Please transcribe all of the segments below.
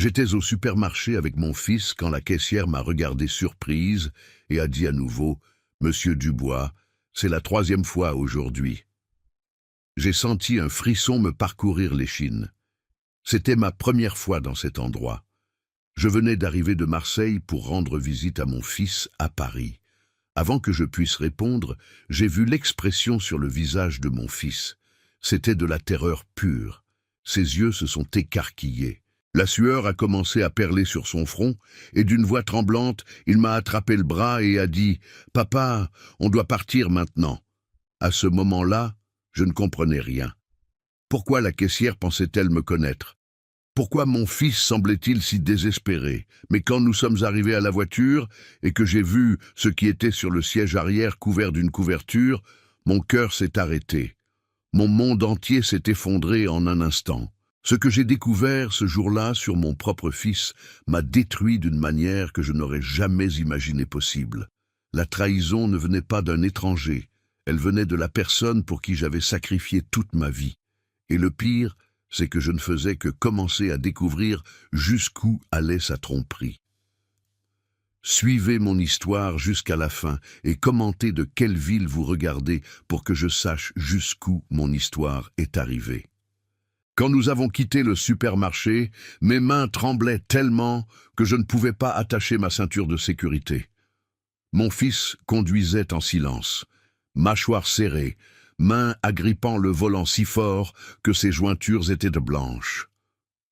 J'étais au supermarché avec mon fils quand la caissière m'a regardé surprise et a dit à nouveau « Monsieur Dubois, c'est la troisième fois aujourd'hui ». J'ai senti un frisson me parcourir l'échine. C'était ma première fois dans cet endroit. Je venais d'arriver de Marseille pour rendre visite à mon fils à Paris. Avant que je puisse répondre, j'ai vu l'expression sur le visage de mon fils. C'était de la terreur pure. Ses yeux se sont écarquillés. La sueur a commencé à perler sur son front, et d'une voix tremblante, il m'a attrapé le bras et a dit « Papa, on doit partir maintenant ». À ce moment-là, je ne comprenais rien. Pourquoi la caissière pensait-elle me connaître? Pourquoi mon fils semblait-il si désespéré? Mais quand nous sommes arrivés à la voiture et que j'ai vu ce qui était sur le siège arrière couvert d'une couverture, mon cœur s'est arrêté. Mon monde entier s'est effondré en un instant. Ce que j'ai découvert ce jour-là sur mon propre fils m'a détruit d'une manière que je n'aurais jamais imaginé possible. La trahison ne venait pas d'un étranger, elle venait de la personne pour qui j'avais sacrifié toute ma vie. Et le pire, c'est que je ne faisais que commencer à découvrir jusqu'où allait sa tromperie. Suivez mon histoire jusqu'à la fin et commentez de quelle ville vous regardez pour que je sache jusqu'où mon histoire est arrivée. Quand nous avons quitté le supermarché, mes mains tremblaient tellement que je ne pouvais pas attacher ma ceinture de sécurité. Mon fils conduisait en silence, mâchoire serrée, mains agrippant le volant si fort que ses jointures étaient de blanches.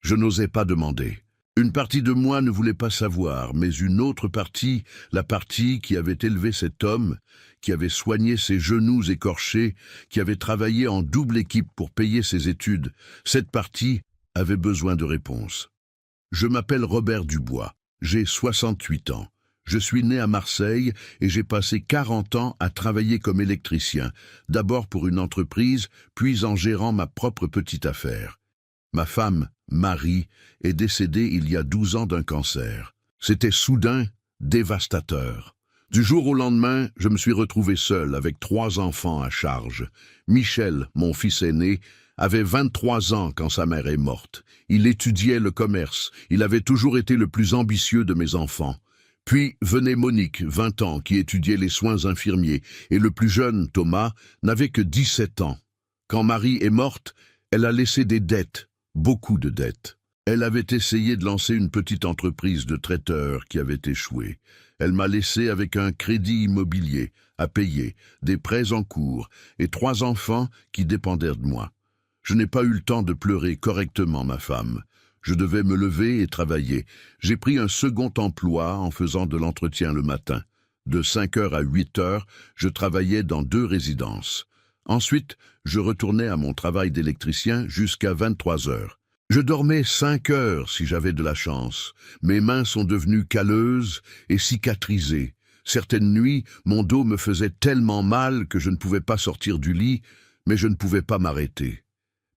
Je n'osais pas demander. Une partie de moi ne voulait pas savoir, mais une autre partie, la partie qui avait élevé cet homme, qui avait soigné ses genoux écorchés, qui avait travaillé en double équipe pour payer ses études, cette partie avait besoin de réponses. Je m'appelle Robert Dubois, j'ai 68 ans. Je suis né à Marseille et j'ai passé 40 ans à travailler comme électricien, d'abord pour une entreprise, puis en gérant ma propre petite affaire. Ma femme, Marie, est décédée il y a 12 ans d'un cancer. C'était soudain, dévastateur. Du jour au lendemain, je me suis retrouvé seul avec 3 enfants à charge. Michel, mon fils aîné, avait 23 ans quand sa mère est morte. Il étudiait le commerce. Il avait toujours été le plus ambitieux de mes enfants. Puis venait Monique, 20 ans, qui étudiait les soins infirmiers, et le plus jeune, Thomas, n'avait que 17 ans. Quand Marie est morte, elle a laissé des dettes, beaucoup de dettes. Elle avait essayé de lancer une petite entreprise de traiteur qui avait échoué. Elle m'a laissé avec un crédit immobilier à payer, des prêts en cours et 3 enfants qui dépendaient de moi. Je n'ai pas eu le temps de pleurer correctement ma femme. Je devais me lever et travailler. J'ai pris un second emploi en faisant de l'entretien le matin. De 5 heures à 8 heures, je travaillais dans 2 résidences. Ensuite, je retournais à mon travail d'électricien jusqu'à 23 heures. Je dormais 5 heures si j'avais de la chance. Mes mains sont devenues calleuses et cicatrisées. Certaines nuits, mon dos me faisait tellement mal que je ne pouvais pas sortir du lit, mais je ne pouvais pas m'arrêter.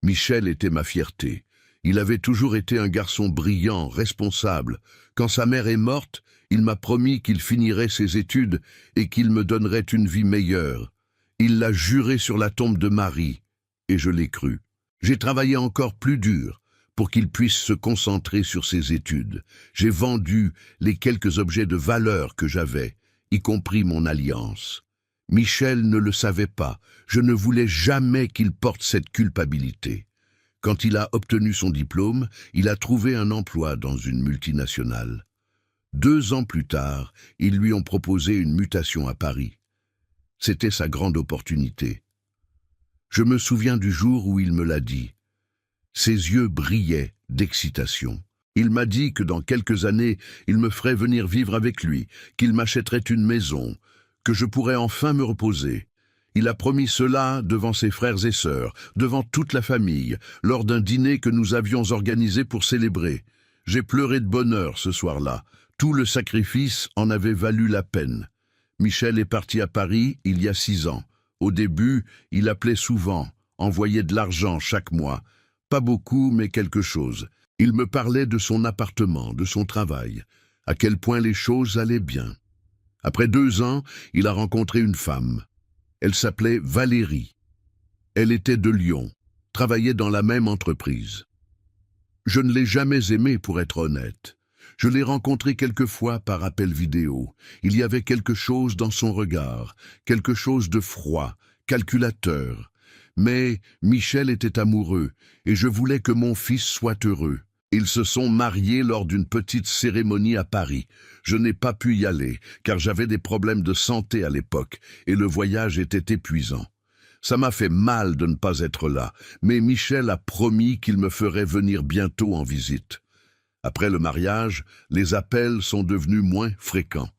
Michel était ma fierté. Il avait toujours été un garçon brillant, responsable. Quand sa mère est morte, il m'a promis qu'il finirait ses études et qu'il me donnerait une vie meilleure. Il l'a juré sur la tombe de Marie, et je l'ai cru. J'ai travaillé encore plus dur pour qu'il puisse se concentrer sur ses études. J'ai vendu les quelques objets de valeur que j'avais, y compris mon alliance. Michel ne le savait pas. Je ne voulais jamais qu'il porte cette culpabilité. Quand il a obtenu son diplôme, il a trouvé un emploi dans une multinationale. 2 ans plus tard, ils lui ont proposé une mutation à Paris. C'était sa grande opportunité. Je me souviens du jour où il me l'a dit. Ses yeux brillaient d'excitation. Il m'a dit que dans quelques années, il me ferait venir vivre avec lui, qu'il m'achèterait une maison, que je pourrais enfin me reposer. Il a promis cela devant ses frères et sœurs, devant toute la famille, lors d'un dîner que nous avions organisé pour célébrer. J'ai pleuré de bonheur ce soir-là. Tout le sacrifice en avait valu la peine. Michel est parti à Paris il y a 6 ans. Au début, il appelait souvent, envoyait de l'argent chaque mois. Pas beaucoup, mais quelque chose. Il me parlait de son appartement, de son travail, à quel point les choses allaient bien. Après 2 ans, il a rencontré une femme. Elle s'appelait Valérie. Elle était de Lyon, travaillait dans la même entreprise. Je ne l'ai jamais aimé pour être honnête. Je l'ai rencontré quelquefois par appel vidéo. Il y avait quelque chose dans son regard, quelque chose de froid, calculateur. Mais Michel était amoureux, et je voulais que mon fils soit heureux. Ils se sont mariés lors d'une petite cérémonie à Paris. Je n'ai pas pu y aller, car j'avais des problèmes de santé à l'époque, et le voyage était épuisant. Ça m'a fait mal de ne pas être là, mais Michel a promis qu'il me ferait venir bientôt en visite. Après le mariage, les appels sont devenus moins fréquents.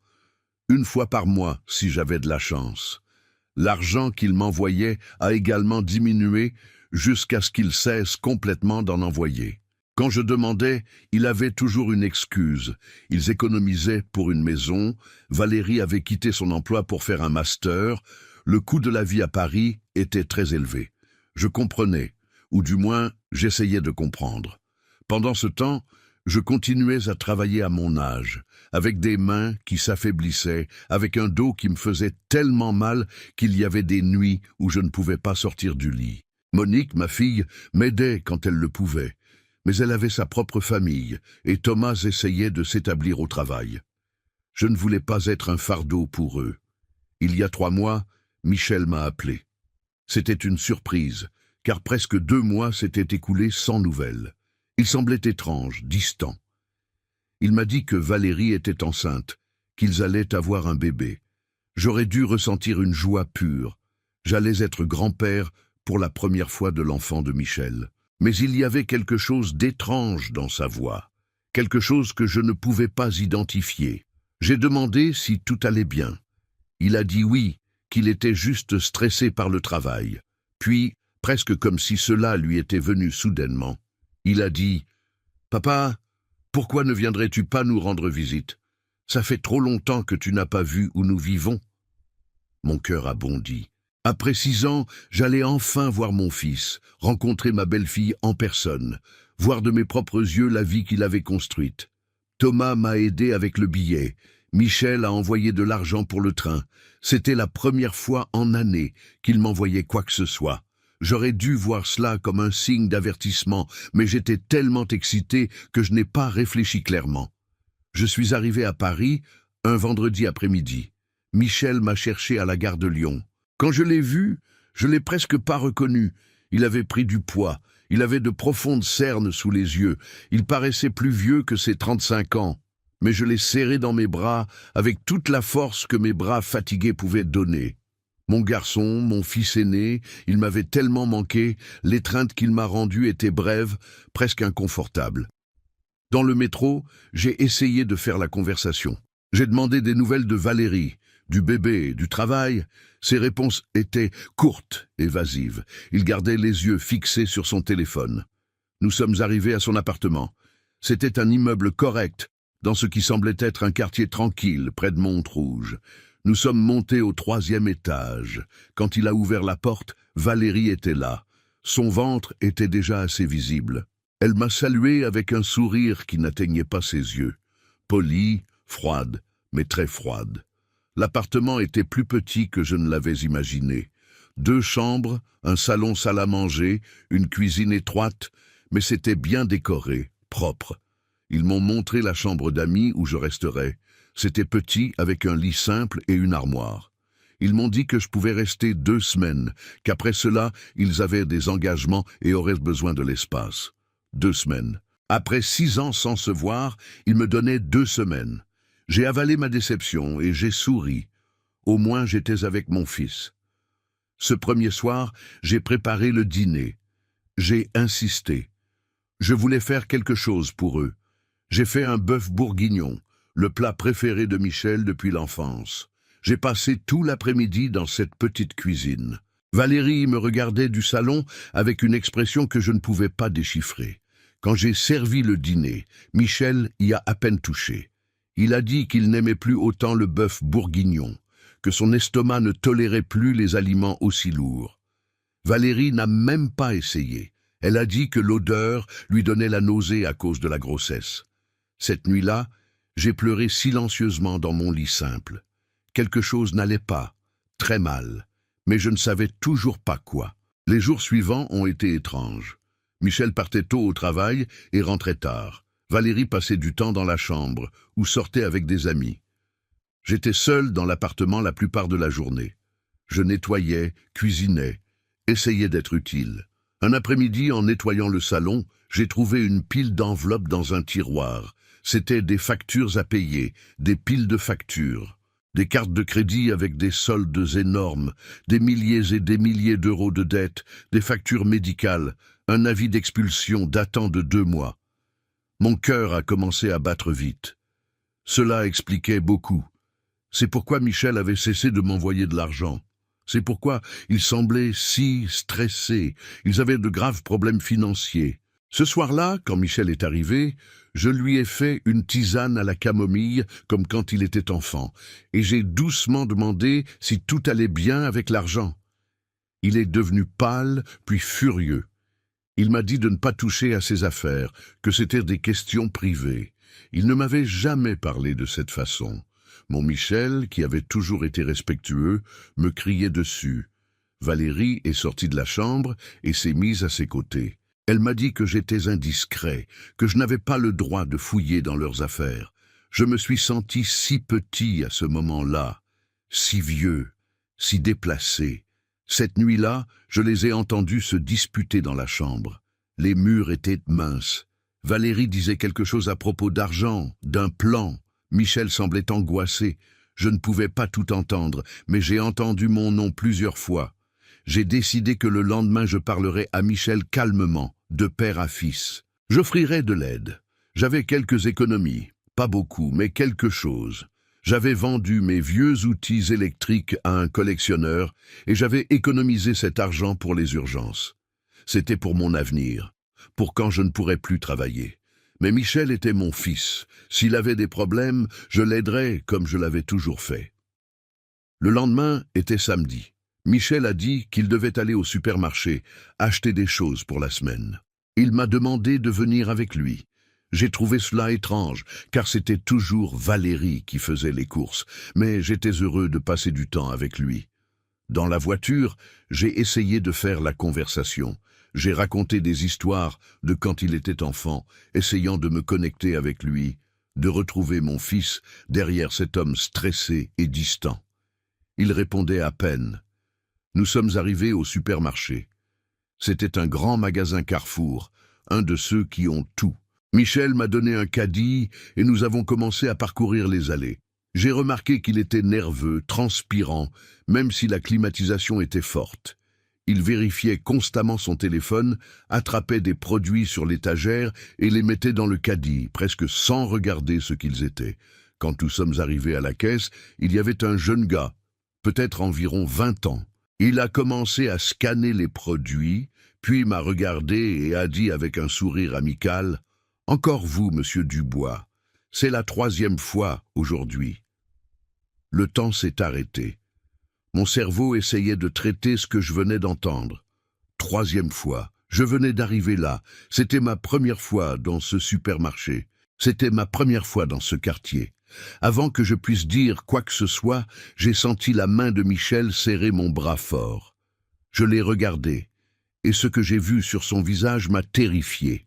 Une fois par mois, si j'avais de la chance. L'argent qu'il m'envoyait a également diminué jusqu'à ce qu'il cesse complètement d'en envoyer. Quand je demandais, il avait toujours une excuse. Ils économisaient pour une maison, Valérie avait quitté son emploi pour faire un master, le coût de la vie à Paris était très élevé. Je comprenais, ou du moins j'essayais de comprendre. Pendant ce temps, je continuais à travailler à mon âge, avec des mains qui s'affaiblissaient, avec un dos qui me faisait tellement mal qu'il y avait des nuits où je ne pouvais pas sortir du lit. Monique, ma fille, m'aidait quand elle le pouvait. Mais elle avait sa propre famille, et Thomas essayait de s'établir au travail. Je ne voulais pas être un fardeau pour eux. Il y a 3 mois, Michel m'a appelé. C'était une surprise, car presque 2 mois s'étaient écoulés sans nouvelles. Il semblait étrange, distant. Il m'a dit que Valérie était enceinte, qu'ils allaient avoir un bébé. J'aurais dû ressentir une joie pure. J'allais être grand-père pour la première fois de l'enfant de Michel. Mais il y avait quelque chose d'étrange dans sa voix, quelque chose que je ne pouvais pas identifier. J'ai demandé si tout allait bien. Il a dit oui, qu'il était juste stressé par le travail. Puis, presque comme si cela lui était venu soudainement, il a dit « Papa, pourquoi ne viendrais-tu pas nous rendre visite? Ça fait trop longtemps que tu n'as pas vu où nous vivons. » Mon cœur a bondi. Après 6 ans, j'allais enfin voir mon fils, rencontrer ma belle-fille en personne, voir de mes propres yeux la vie qu'il avait construite. Thomas m'a aidé avec le billet. Michel a envoyé de l'argent pour le train. C'était la première fois en années qu'il m'envoyait quoi que ce soit. J'aurais dû voir cela comme un signe d'avertissement, mais j'étais tellement excité que je n'ai pas réfléchi clairement. Je suis arrivé à Paris un vendredi après-midi. Michel m'a cherché à la gare de Lyon. Quand je l'ai vu, je l'ai presque pas reconnu. Il avait pris du poids, il avait de profondes cernes sous les yeux, il paraissait plus vieux que ses 35 ans. Mais je l'ai serré dans mes bras avec toute la force que mes bras fatigués pouvaient donner. Mon garçon, mon fils aîné, il m'avait tellement manqué, l'étreinte qu'il m'a rendue était brève, presque inconfortable. Dans le métro, j'ai essayé de faire la conversation. J'ai demandé des nouvelles de Valérie, du bébé, du travail. Ses réponses étaient courtes, évasives. Il gardait les yeux fixés sur son téléphone. Nous sommes arrivés à son appartement. C'était un immeuble correct, dans ce qui semblait être un quartier tranquille, près de Montrouge. Nous sommes montés au 3e étage. Quand il a ouvert la porte, Valérie était là. Son ventre était déjà assez visible. Elle m'a salué avec un sourire qui n'atteignait pas ses yeux. Polie, froide, mais très froide. L'appartement était plus petit que je ne l'avais imaginé. 2 chambres, un salon salle à manger, une cuisine étroite, mais c'était bien décoré, propre. Ils m'ont montré la chambre d'amis où je resterais. C'était petit, avec un lit simple et une armoire. Ils m'ont dit que je pouvais rester 2 semaines, qu'après cela, ils avaient des engagements et auraient besoin de l'espace. 2 semaines. Après 6 ans sans se voir, ils me donnaient 2 semaines. J'ai avalé ma déception et j'ai souri. Au moins j'étais avec mon fils. Ce premier soir, j'ai préparé le dîner. J'ai insisté. Je voulais faire quelque chose pour eux. J'ai fait un bœuf bourguignon, le plat préféré de Michel depuis l'enfance. J'ai passé tout l'après-midi dans cette petite cuisine. Valérie me regardait du salon avec une expression que je ne pouvais pas déchiffrer. Quand j'ai servi le dîner, Michel y a à peine touché. Il a dit qu'il n'aimait plus autant le bœuf bourguignon, que son estomac ne tolérait plus les aliments aussi lourds. Valérie n'a même pas essayé. Elle a dit que l'odeur lui donnait la nausée à cause de la grossesse. Cette nuit-là, j'ai pleuré silencieusement dans mon lit simple. Quelque chose n'allait pas, très mal, mais je ne savais toujours pas quoi. Les jours suivants ont été étranges. Michel partait tôt au travail et rentrait tard. Valérie passait du temps dans la chambre ou sortait avec des amis. J'étais seul dans l'appartement la plupart de la journée. Je nettoyais, cuisinais, essayais d'être utile. Un après-midi, en nettoyant le salon, j'ai trouvé une pile d'enveloppes dans un tiroir. C'était des factures à payer, des piles de factures, des cartes de crédit avec des soldes énormes, des milliers et des milliers d'euros de dettes, des factures médicales, un avis d'expulsion datant de 2 mois. Mon cœur a commencé à battre vite. Cela expliquait beaucoup. C'est pourquoi Michel avait cessé de m'envoyer de l'argent. C'est pourquoi ils semblaient si stressés. Ils avaient de graves problèmes financiers. Ce soir-là, quand Michel est arrivé, je lui ai fait une tisane à la camomille, comme quand il était enfant, et j'ai doucement demandé si tout allait bien avec l'argent. Il est devenu pâle, puis furieux. Il m'a dit de ne pas toucher à ses affaires, que c'étaient des questions privées. Il ne m'avait jamais parlé de cette façon. Mon Michel, qui avait toujours été respectueux, me criait dessus. Valérie est sortie de la chambre et s'est mise à ses côtés. Elle m'a dit que j'étais indiscret, que je n'avais pas le droit de fouiller dans leurs affaires. Je me suis senti si petit à ce moment-là, si vieux, si déplacé. Cette nuit-là, je les ai entendus se disputer dans la chambre. Les murs étaient minces. Valérie disait quelque chose à propos d'argent, d'un plan. Michel semblait angoissé. Je ne pouvais pas tout entendre, mais j'ai entendu mon nom plusieurs fois. J'ai décidé que le lendemain je parlerais à Michel calmement, de père à fils. J'offrirais de l'aide. J'avais quelques économies, pas beaucoup, mais quelque chose. J'avais vendu mes vieux outils électriques à un collectionneur et j'avais économisé cet argent pour les urgences. C'était pour mon avenir, pour quand je ne pourrais plus travailler. Mais Michel était mon fils. S'il avait des problèmes, je l'aiderais comme je l'avais toujours fait. Le lendemain était samedi. Michel a dit qu'il devait aller au supermarché, acheter des choses pour la semaine. Il m'a demandé de venir avec lui. J'ai trouvé cela étrange, car c'était toujours Valérie qui faisait les courses, mais j'étais heureux de passer du temps avec lui. Dans la voiture, j'ai essayé de faire la conversation. J'ai raconté des histoires de quand il était enfant, essayant de me connecter avec lui, de retrouver mon fils derrière cet homme stressé et distant. Il répondait à peine. Nous sommes arrivés au supermarché. C'était un grand magasin Carrefour, un de ceux qui ont tout. Michel m'a donné un caddie et nous avons commencé à parcourir les allées. J'ai remarqué qu'il était nerveux, transpirant, même si la climatisation était forte. Il vérifiait constamment son téléphone, attrapait des produits sur l'étagère et les mettait dans le caddie, presque sans regarder ce qu'ils étaient. Quand nous sommes arrivés à la caisse, il y avait un jeune gars, peut-être environ 20 ans. Il a commencé à scanner les produits, puis m'a regardé et a dit avec un sourire amical « Encore vous, monsieur Dubois, c'est la 3e fois aujourd'hui. » Le temps s'est arrêté. Mon cerveau essayait de traiter ce que je venais d'entendre. 3e fois, je venais d'arriver là. C'était ma première fois dans ce supermarché. C'était ma première fois dans ce quartier. Avant que je puisse dire quoi que ce soit, j'ai senti la main de Michel serrer mon bras fort. Je l'ai regardé, et ce que j'ai vu sur son visage m'a terrifié.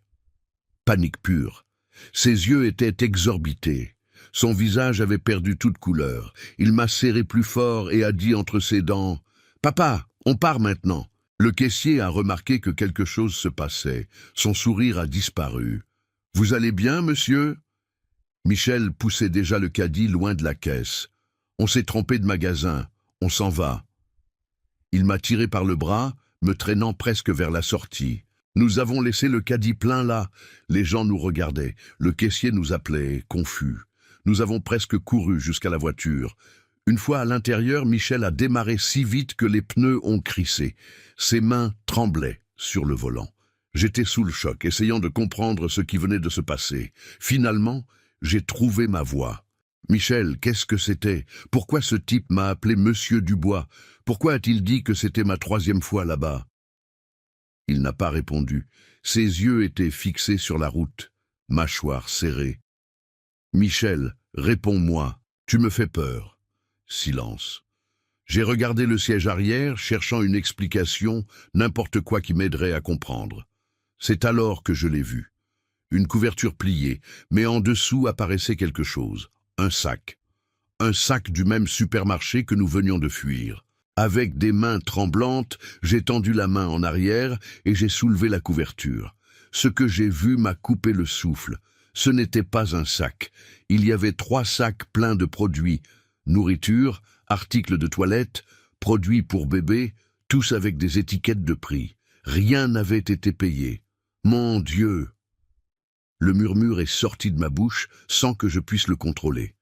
Panique pure. Ses yeux étaient exorbités. Son visage avait perdu toute couleur. Il m'a serré plus fort et a dit entre ses dents « Papa, on part maintenant !» Le caissier a remarqué que quelque chose se passait. Son sourire a disparu. « Vous allez bien, monsieur ?» Michel poussait déjà le caddie loin de la caisse. « On s'est trompé de magasin. On s'en va. » Il m'a tiré par le bras, me traînant presque vers la sortie. Nous avons laissé le caddie plein là. Les gens nous regardaient. Le caissier nous appelait, confus. Nous avons presque couru jusqu'à la voiture. Une fois à l'intérieur, Michel a démarré si vite que les pneus ont crissé. Ses mains tremblaient sur le volant. J'étais sous le choc, essayant de comprendre ce qui venait de se passer. Finalement, j'ai trouvé ma voix. « Michel, qu'est-ce que c'était? Pourquoi ce type m'a appelé Monsieur Dubois? Pourquoi a-t-il dit que c'était ma 3e fois là-bas ?» Il n'a pas répondu. Ses yeux étaient fixés sur la route, mâchoire serrée. « Michel, réponds-moi, tu me fais peur. » Silence. J'ai regardé le siège arrière, cherchant une explication, n'importe quoi qui m'aiderait à comprendre. C'est alors que je l'ai vu. Une couverture pliée, mais en dessous apparaissait quelque chose. Un sac. Un sac du même supermarché que nous venions de fuir. Avec des mains tremblantes, j'ai tendu la main en arrière et j'ai soulevé la couverture. Ce que j'ai vu m'a coupé le souffle. Ce n'était pas un sac. Il y avait 3 sacs pleins de produits. Nourriture, articles de toilette, produits pour bébé, tous avec des étiquettes de prix. Rien n'avait été payé. Mon Dieu! Le murmure est sorti de ma bouche sans que je puisse le contrôler.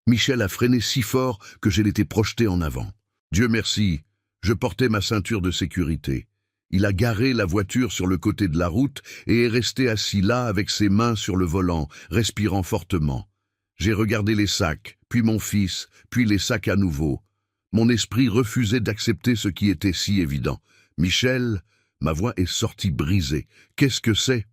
Michel a freiné si fort que j'ai été projeté en avant. Dieu merci, je portais ma ceinture de sécurité. Il a garé la voiture sur le côté de la route et est resté assis là avec ses mains sur le volant, respirant fortement. J'ai regardé les sacs, puis mon fils, puis les sacs à nouveau. Mon esprit refusait d'accepter ce qui était si évident. Michel, ma voix est sortie brisée. Qu'est-ce que c'est?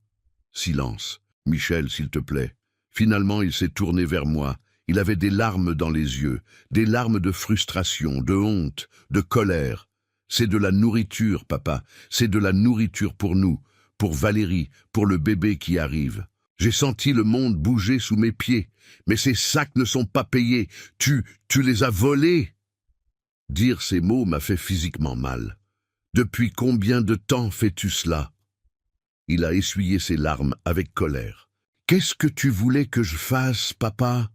Silence. Michel, s'il te plaît. Finalement, il s'est tourné vers moi. Il avait des larmes dans les yeux, des larmes de frustration, de honte, de colère. C'est de la nourriture, papa, c'est de la nourriture pour nous, pour Valérie, pour le bébé qui arrive. J'ai senti le monde bouger sous mes pieds, mais ces sacs ne sont pas payés. Tu les as volés. Dire ces mots m'a fait physiquement mal. Depuis combien de temps fais-tu cela? Il a essuyé ses larmes avec colère. Qu'est-ce que tu voulais que je fasse, papa?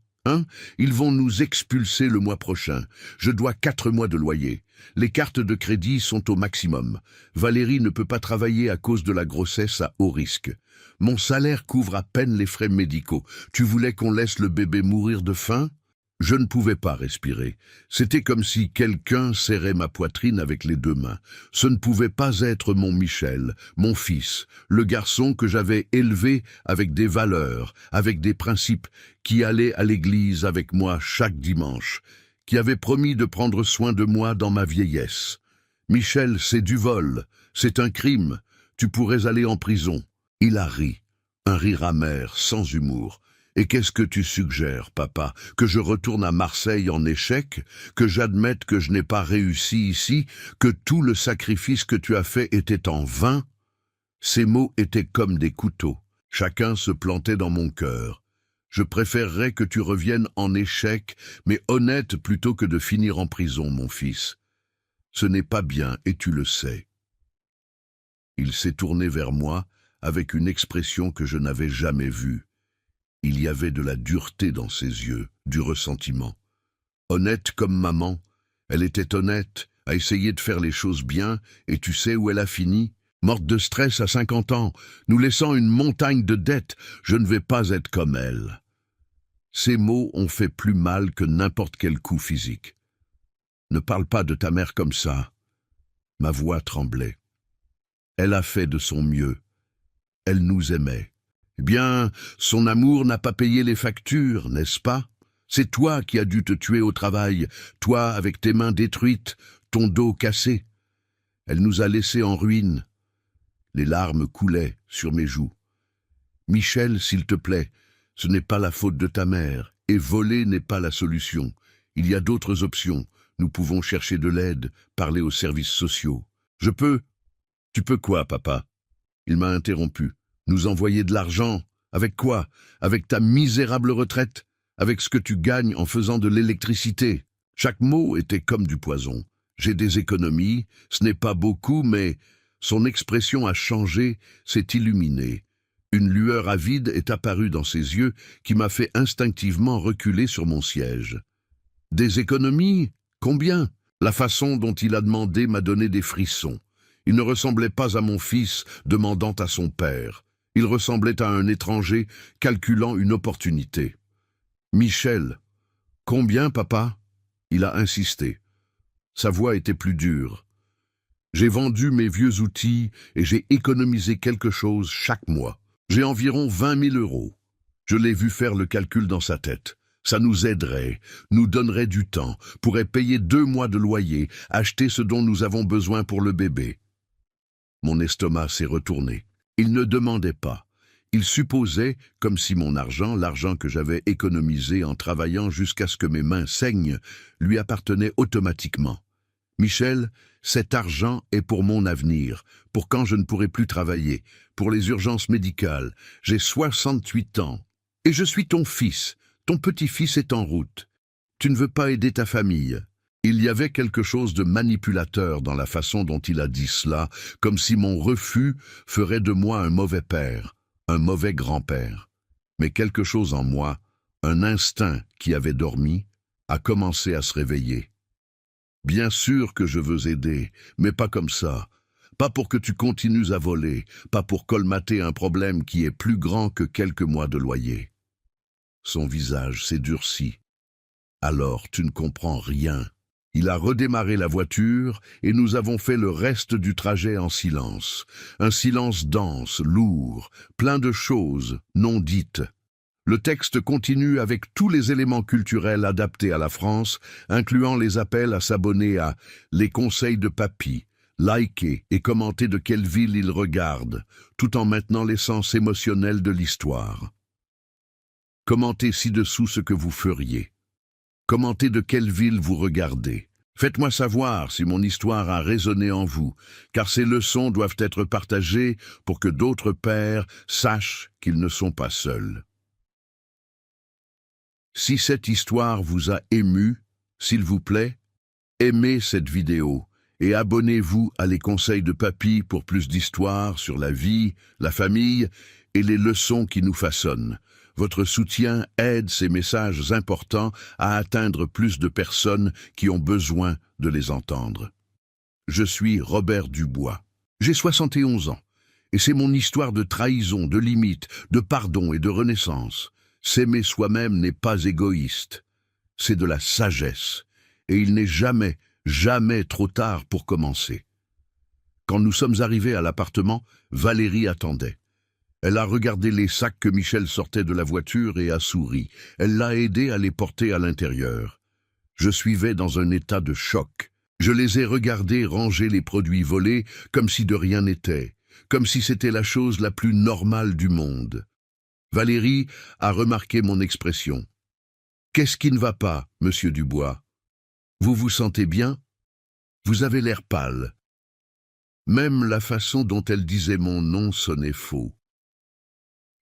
Ils vont nous expulser le mois prochain. Je dois 4 mois de loyer. Les cartes de crédit sont au maximum. Valérie ne peut pas travailler à cause de la grossesse à haut risque. Mon salaire couvre à peine les frais médicaux. Tu voulais qu'on laisse le bébé mourir de faim? Je ne pouvais pas respirer. C'était comme si quelqu'un serrait ma poitrine avec les 2 mains. Ce ne pouvait pas être mon Michel, mon fils, le garçon que j'avais élevé avec des valeurs, avec des principes, qui allait à l'église avec moi chaque dimanche, qui avait promis de prendre soin de moi dans ma vieillesse. Michel, c'est du vol, c'est un crime, tu pourrais aller en prison. Il a ri, un rire amer, sans humour. Et qu'est-ce que tu suggères, papa? Que je retourne à Marseille en échec? Que j'admette que je n'ai pas réussi ici? Que tout le sacrifice que tu as fait était en vain? Ces mots étaient comme des couteaux. Chacun se plantait dans mon cœur. Je préférerais que tu reviennes en échec, mais honnête plutôt que de finir en prison, mon fils. Ce n'est pas bien, et tu le sais. Il s'est tourné vers moi avec une expression que je n'avais jamais vue. Il y avait de la dureté dans ses yeux, du ressentiment. Honnête comme maman, elle était honnête, a essayé de faire les choses bien, et tu sais où elle a fini? Morte de stress à 50 ans, nous laissant une montagne de dettes. Je ne vais pas être comme elle. Ces mots ont fait plus mal que n'importe quel coup physique. Ne parle pas de ta mère comme ça. Ma voix tremblait. Elle a fait de son mieux. Elle nous aimait. Eh bien, son amour n'a pas payé les factures, n'est-ce pas? C'est toi qui as dû te tuer au travail, toi avec tes mains détruites, ton dos cassé. Elle nous a laissés en ruine. Les larmes coulaient sur mes joues. Michel, s'il te plaît, ce n'est pas la faute de ta mère, et voler n'est pas la solution. Il y a d'autres options. Nous pouvons chercher de l'aide, parler aux services sociaux. Je peux... Tu peux quoi, papa? Il m'a interrompu. Nous envoyer de l'argent? Avec quoi? Avec ta misérable retraite? Avec ce que tu gagnes en faisant de l'électricité? Chaque mot était comme du poison. J'ai des économies, ce n'est pas beaucoup, mais son expression a changé, s'est illuminée. Une lueur avide est apparue dans ses yeux qui m'a fait instinctivement reculer sur mon siège. Des économies? Combien? La façon dont il a demandé m'a donné des frissons. Il ne ressemblait pas à mon fils demandant à son père. Il ressemblait à un étranger calculant une opportunité. « Michel, combien, papa ?» Il a insisté. Sa voix était plus dure. J'ai vendu mes vieux outils et j'ai économisé quelque chose chaque mois. J'ai environ 20 000 €. Je l'ai vu faire le calcul dans sa tête. Ça nous aiderait, nous donnerait du temps, pourrait payer 2 mois de loyer, acheter ce dont nous avons besoin pour le bébé. Mon estomac s'est retourné. Il ne demandait pas. Il supposait, comme si mon argent, l'argent que j'avais économisé en travaillant jusqu'à ce que mes mains saignent, lui appartenait automatiquement. Michel, cet argent est pour mon avenir, pour quand je ne pourrai plus travailler, pour les urgences médicales. J'ai 68 ans. Et je suis ton fils. Ton petit-fils est en route. Tu ne veux pas aider ta famille. Il y avait quelque chose de manipulateur dans la façon dont il a dit cela, comme si mon refus ferait de moi un mauvais père, un mauvais grand-père. Mais quelque chose en moi, un instinct qui avait dormi, a commencé à se réveiller. Bien sûr que je veux aider, mais pas comme ça. Pas pour que tu continues à voler, pas pour colmater un problème qui est plus grand que quelques mois de loyer. Son visage s'est durci. Alors tu ne comprends rien. Il a redémarré la voiture et nous avons fait le reste du trajet en silence. Un silence dense, lourd, plein de choses non dites. Le texte continue avec tous les éléments culturels adaptés à la France, incluant les appels à s'abonner à Les Conseils de Papy, liker et commenter de quelle ville il regarde, tout en maintenant l'essence émotionnelle de l'histoire. Commentez ci-dessous ce que vous feriez. Commentez de quelle ville vous regardez. Faites-moi savoir si mon histoire a résonné en vous, car ces leçons doivent être partagées pour que d'autres pères sachent qu'ils ne sont pas seuls. Si cette histoire vous a ému, s'il vous plaît, aimez cette vidéo et abonnez-vous à Les Conseils de Papy pour plus d'histoires sur la vie, la famille et les leçons qui nous façonnent. Votre soutien aide ces messages importants à atteindre plus de personnes qui ont besoin de les entendre. Je suis Robert Dubois. J'ai 71 ans et c'est mon histoire de trahison, de limite, de pardon et de renaissance. S'aimer soi-même n'est pas égoïste, c'est de la sagesse, et il n'est jamais, jamais trop tard pour commencer. Quand nous sommes arrivés à l'appartement, Valérie attendait. Elle a regardé les sacs que Michel sortait de la voiture et a souri. Elle l'a aidé à les porter à l'intérieur. Je suivais dans un état de choc. Je les ai regardés ranger les produits volés comme si de rien n'était, comme si c'était la chose la plus normale du monde. Valérie a remarqué mon expression. « Qu'est-ce qui ne va pas, monsieur Dubois? Vous vous sentez bien? Vous avez l'air pâle. » Même la façon dont elle disait mon nom sonnait faux.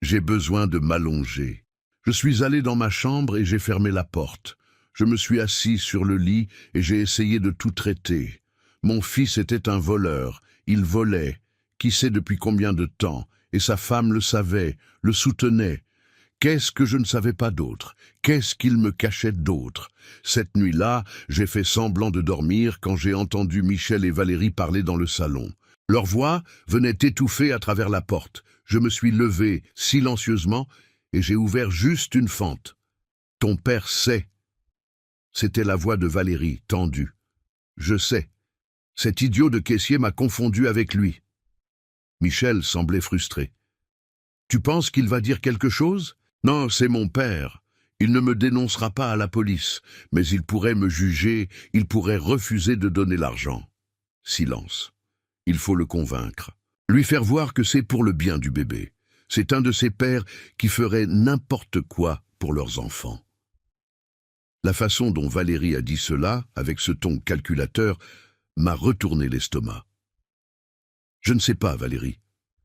J'ai besoin de m'allonger. Je suis allé dans ma chambre et j'ai fermé la porte. Je me suis assis sur le lit et j'ai essayé de tout traiter. Mon fils était un voleur. Il volait. Qui sait depuis combien de temps? Et sa femme le savait, le soutenait. Qu'est-ce que je ne savais pas d'autre? Qu'est-ce qu'il me cachait d'autre? Cette nuit-là, j'ai fait semblant de dormir quand j'ai entendu Michel et Valérie parler dans le salon. Leur voix venait étouffée à travers la porte. Je me suis levé silencieusement et j'ai ouvert juste une fente. « Ton père sait. » C'était la voix de Valérie, tendue. « Je sais. Cet idiot de caissier m'a confondu avec lui. » Michel semblait frustré. « Tu penses qu'il va dire quelque chose? Non, c'est mon père. Il ne me dénoncera pas à la police, mais il pourrait me juger, il pourrait refuser de donner l'argent. » Silence. Il faut le convaincre. Lui faire voir que c'est pour le bien du bébé. C'est un de ces pères qui feraient n'importe quoi pour leurs enfants. La façon dont Valérie a dit cela, avec ce ton calculateur, m'a retourné l'estomac. Je ne sais pas, Valérie.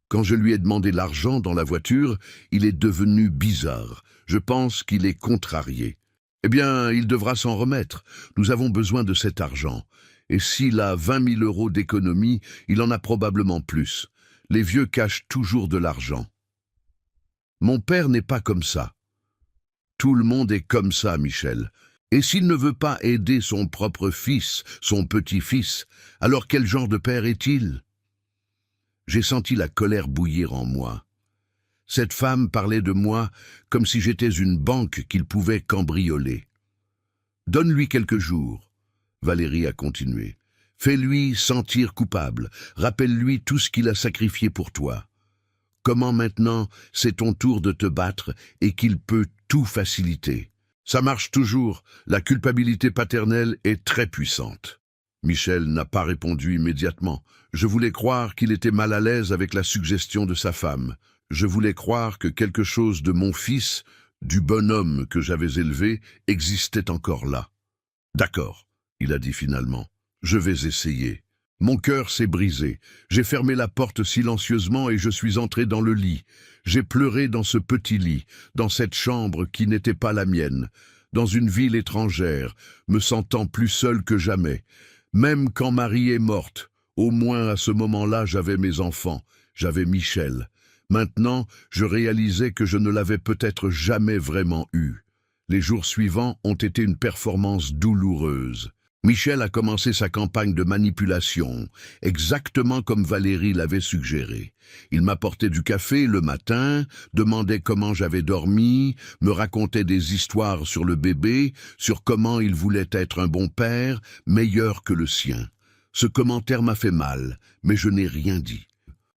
Quand je lui ai demandé l'argent dans la voiture, il est devenu bizarre. Je pense qu'il est contrarié. Eh bien, il devra s'en remettre. Nous avons besoin de cet argent. Et s'il a 20 000 € d'économie, il en a probablement plus. Les vieux cachent toujours de l'argent. Mon père n'est pas comme ça. Tout le monde est comme ça, Michel. Et s'il ne veut pas aider son propre fils, son petit-fils, alors quel genre de père est-il? J'ai senti la colère bouillir en moi. Cette femme parlait de moi comme si j'étais une banque qu'il pouvait cambrioler. « Donne-lui quelques jours. » Valérie a continué. « Fais-lui sentir coupable. Rappelle-lui tout ce qu'il a sacrifié pour toi. Comment maintenant c'est ton tour de te battre et qu'il peut tout faciliter. Ça marche toujours. La culpabilité paternelle est très puissante. » Michel n'a pas répondu immédiatement. Je voulais croire qu'il était mal à l'aise avec la suggestion de sa femme. Je voulais croire que quelque chose de mon fils, du bonhomme que j'avais élevé, existait encore là. « D'accord, » il a dit finalement. Je vais essayer. Mon cœur s'est brisé. J'ai fermé la porte silencieusement et je suis entré dans le lit. J'ai pleuré dans ce petit lit, dans cette chambre qui n'était pas la mienne, dans une ville étrangère, me sentant plus seul que jamais. Même quand Marie est morte, au moins à ce moment-là j'avais mes enfants, j'avais Michel. Maintenant, je réalisais que je ne l'avais peut-être jamais vraiment eu. Les jours suivants ont été une performance douloureuse. Michel a commencé sa campagne de manipulation, exactement comme Valérie l'avait suggéré. Il m'apportait du café le matin, demandait comment j'avais dormi, me racontait des histoires sur le bébé, sur comment il voulait être un bon père, meilleur que le sien. Ce commentaire m'a fait mal, mais je n'ai rien dit.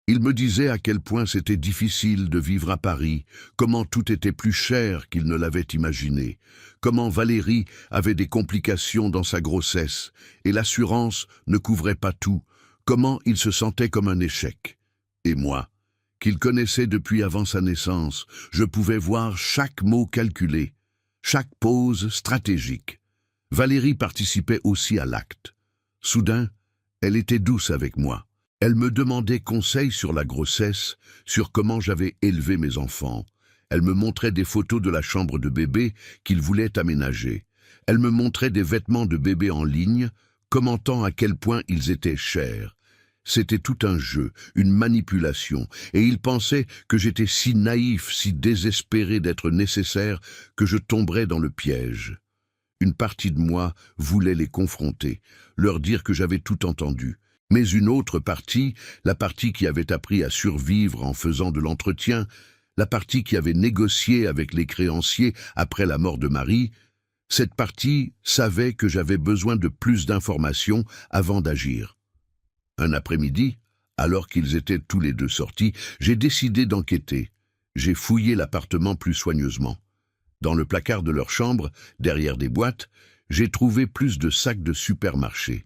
Il me disait à quel point c'était difficile de vivre à Paris, comment tout était plus cher qu'il ne l'avait imaginé, comment Valérie avait des complications dans sa grossesse et l'assurance ne couvrait pas tout, comment il se sentait comme un échec. Et moi, qu'il connaissait depuis avant sa naissance, je pouvais voir chaque mot calculé, chaque pause stratégique. Valérie participait aussi à l'acte. Soudain, elle était douce avec moi. Elle me demandait conseil sur la grossesse, sur comment j'avais élevé mes enfants. Elle me montrait des photos de la chambre de bébé qu'il voulait aménager. Elle me montrait des vêtements de bébé en ligne, commentant à quel point ils étaient chers. C'était tout un jeu, une manipulation, et il pensait que j'étais si naïf, si désespéré d'être nécessaire, que je tomberais dans le piège. Une partie de moi voulait les confronter, leur dire que j'avais tout entendu. Mais une autre partie, la partie qui avait appris à survivre en faisant de l'entretien, la partie qui avait négocié avec les créanciers après la mort de Marie, cette partie savait que j'avais besoin de plus d'informations avant d'agir. Un après-midi, alors qu'ils étaient tous les deux sortis, j'ai décidé d'enquêter. J'ai fouillé l'appartement plus soigneusement. Dans le placard de leur chambre, derrière des boîtes, j'ai trouvé plus de sacs de supermarché.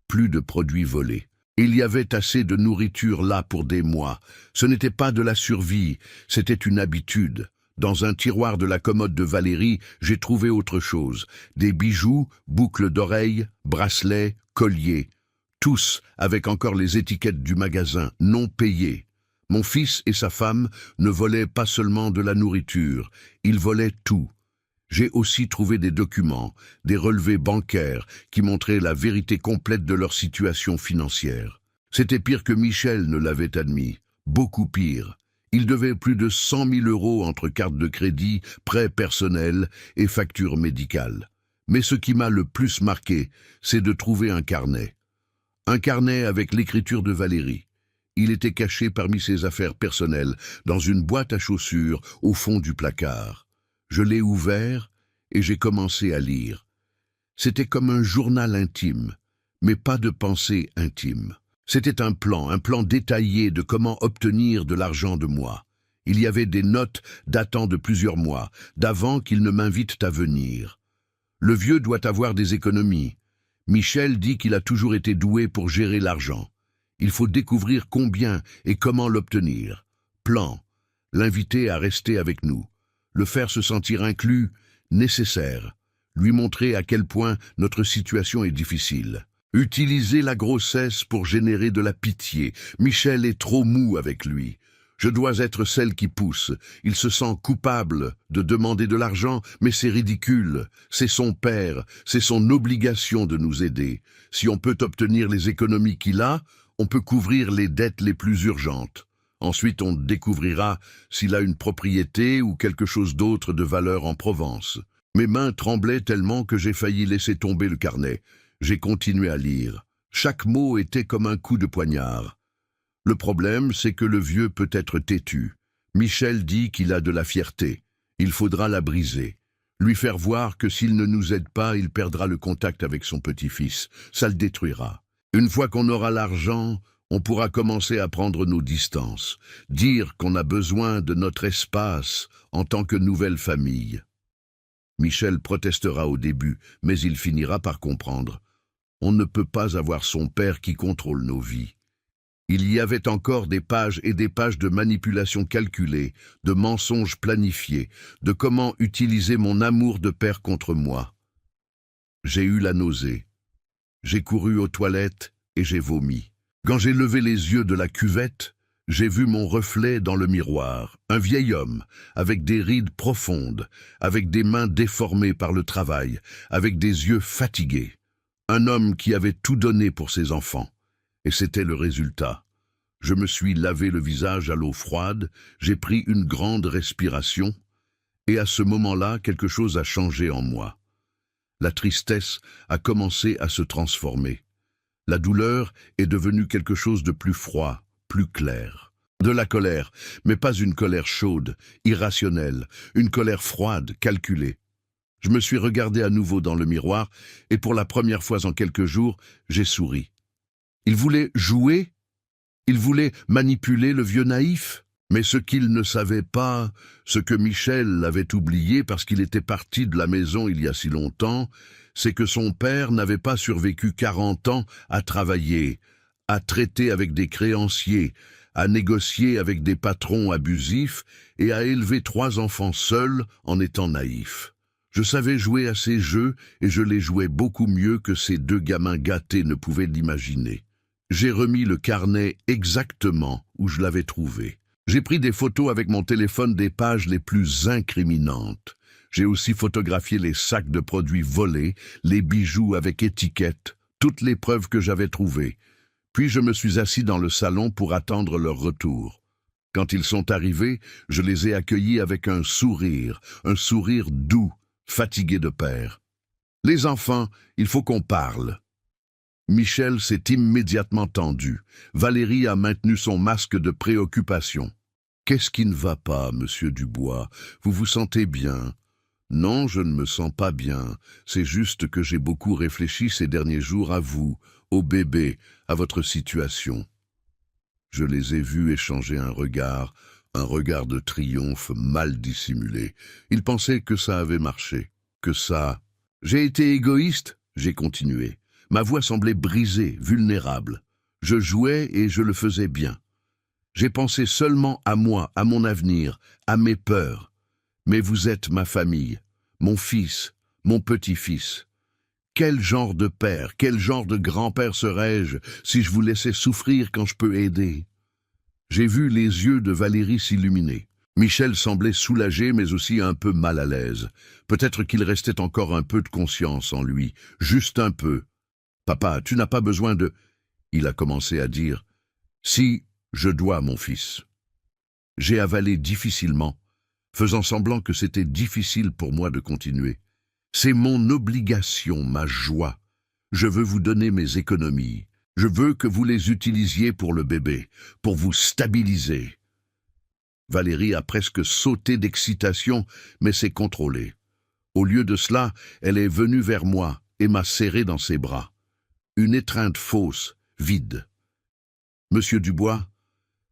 Plus de produits volés. Il y avait assez de nourriture là pour des mois. Ce n'était pas de la survie, c'était une habitude. Dans un tiroir de la commode de Valérie, j'ai trouvé autre chose. Des bijoux, boucles d'oreilles, bracelets, colliers. Tous avec encore les étiquettes du magasin, non payées. Mon fils et sa femme ne volaient pas seulement de la nourriture, ils volaient tout. J'ai aussi trouvé des documents, des relevés bancaires qui montraient la vérité complète de leur situation financière. C'était pire que Michel ne l'avait admis, beaucoup pire. Ils devaient plus de 100 000 € entre cartes de crédit, prêts personnels et factures médicales. Mais ce qui m'a le plus marqué, c'est de trouver un carnet. Un carnet avec l'écriture de Valérie. Il était caché parmi ses affaires personnelles, dans une boîte à chaussures au fond du placard. Je l'ai ouvert et j'ai commencé à lire. C'était comme un journal intime, mais pas de pensée intime. C'était un plan détaillé de comment obtenir de l'argent de moi. Il y avait des notes datant de plusieurs mois, d'avant qu'ils ne m'invitent à venir. Le vieux doit avoir des économies. Michel dit qu'il a toujours été doué pour gérer l'argent. Il faut découvrir combien et comment l'obtenir. Plan. L'inviter à rester avec nous. Le faire se sentir inclus, nécessaire. Lui montrer à quel point notre situation est difficile. Utiliser la grossesse pour générer de la pitié. Michel est trop mou avec lui. Je dois être celle qui pousse. Il se sent coupable de demander de l'argent, mais c'est ridicule. C'est son père, c'est son obligation de nous aider. Si on peut obtenir les économies qu'il a, on peut couvrir les dettes les plus urgentes. Ensuite, on découvrira s'il a une propriété ou quelque chose d'autre de valeur en Provence. Mes mains tremblaient tellement que j'ai failli laisser tomber le carnet. J'ai continué à lire. Chaque mot était comme un coup de poignard. Le problème, c'est que le vieux peut être têtu. Michel dit qu'il a de la fierté. Il faudra la briser. Lui faire voir que s'il ne nous aide pas, il perdra le contact avec son petit-fils. Ça le détruira. Une fois qu'on aura l'argent, on pourra commencer à prendre nos distances, dire qu'on a besoin de notre espace en tant que nouvelle famille. Michel protestera au début, mais il finira par comprendre. On ne peut pas avoir son père qui contrôle nos vies. Il y avait encore des pages et des pages de manipulation calculée, de mensonges planifiés, de comment utiliser mon amour de père contre moi. J'ai eu la nausée. J'ai couru aux toilettes et j'ai vomi. Quand j'ai levé les yeux de la cuvette, j'ai vu mon reflet dans le miroir, un vieil homme, avec des rides profondes, avec des mains déformées par le travail, avec des yeux fatigués. Un homme qui avait tout donné pour ses enfants. Et c'était le résultat. Je me suis lavé le visage à l'eau froide, j'ai pris une grande respiration, et à ce moment-là, quelque chose a changé en moi. La tristesse a commencé à se transformer. La douleur est devenue quelque chose de plus froid, plus clair. De la colère, mais pas une colère chaude, irrationnelle, une colère froide, calculée. Je me suis regardé à nouveau dans le miroir, et pour la première fois en quelques jours, j'ai souri. Il voulait jouer? Il voulait manipuler le vieux naïf? Mais ce qu'il ne savait pas, ce que Michel avait oublié parce qu'il était parti de la maison il y a si longtemps, c'est que son père n'avait pas survécu 40 ans à travailler, à traiter avec des créanciers, à négocier avec des patrons abusifs et à élever 3 enfants seuls en étant naïf. Je savais jouer à ces jeux et je les jouais beaucoup mieux que ces 2 gamins gâtés ne pouvaient l'imaginer. J'ai remis le carnet exactement où je l'avais trouvé. J'ai pris des photos avec mon téléphone des pages les plus incriminantes. J'ai aussi photographié les sacs de produits volés, les bijoux avec étiquette, toutes les preuves que j'avais trouvées. Puis je me suis assis dans le salon pour attendre leur retour. Quand ils sont arrivés, je les ai accueillis avec un sourire doux, fatigué de père. « Les enfants, il faut qu'on parle. » Michel s'est immédiatement tendu. Valérie a maintenu son masque de préoccupation. « Qu'est-ce qui ne va pas, monsieur Dubois? Vous vous sentez bien ?»« Non, je ne me sens pas bien. C'est juste que j'ai beaucoup réfléchi ces derniers jours à vous, au bébé, à votre situation. » Je les ai vus échanger un regard de triomphe mal dissimulé. Ils pensaient que ça avait marché, que ça... J'ai été égoïste, j'ai continué. Ma voix semblait brisée, vulnérable. Je jouais et je le faisais bien. J'ai pensé seulement à moi, à mon avenir, à mes peurs. Mais vous êtes ma famille, mon fils, mon petit-fils. Quel genre de père, quel genre de grand-père serais-je si je vous laissais souffrir quand je peux aider? J'ai vu les yeux de Valérie s'illuminer. Michel semblait soulagé mais aussi un peu mal à l'aise. Peut-être qu'il restait encore un peu de conscience en lui, juste un peu. « Papa, tu n'as pas besoin de... » Il a commencé à dire. « Si, je dois, mon fils. » J'ai avalé difficilement, faisant semblant que c'était difficile pour moi de continuer. C'est mon obligation, ma joie. Je veux vous donner mes économies. Je veux que vous les utilisiez pour le bébé, pour vous stabiliser. Valérie a presque sauté d'excitation, mais s'est contrôlée. Au lieu de cela, elle est venue vers moi et m'a serré dans ses bras. Une étreinte fausse, vide. « Monsieur Dubois,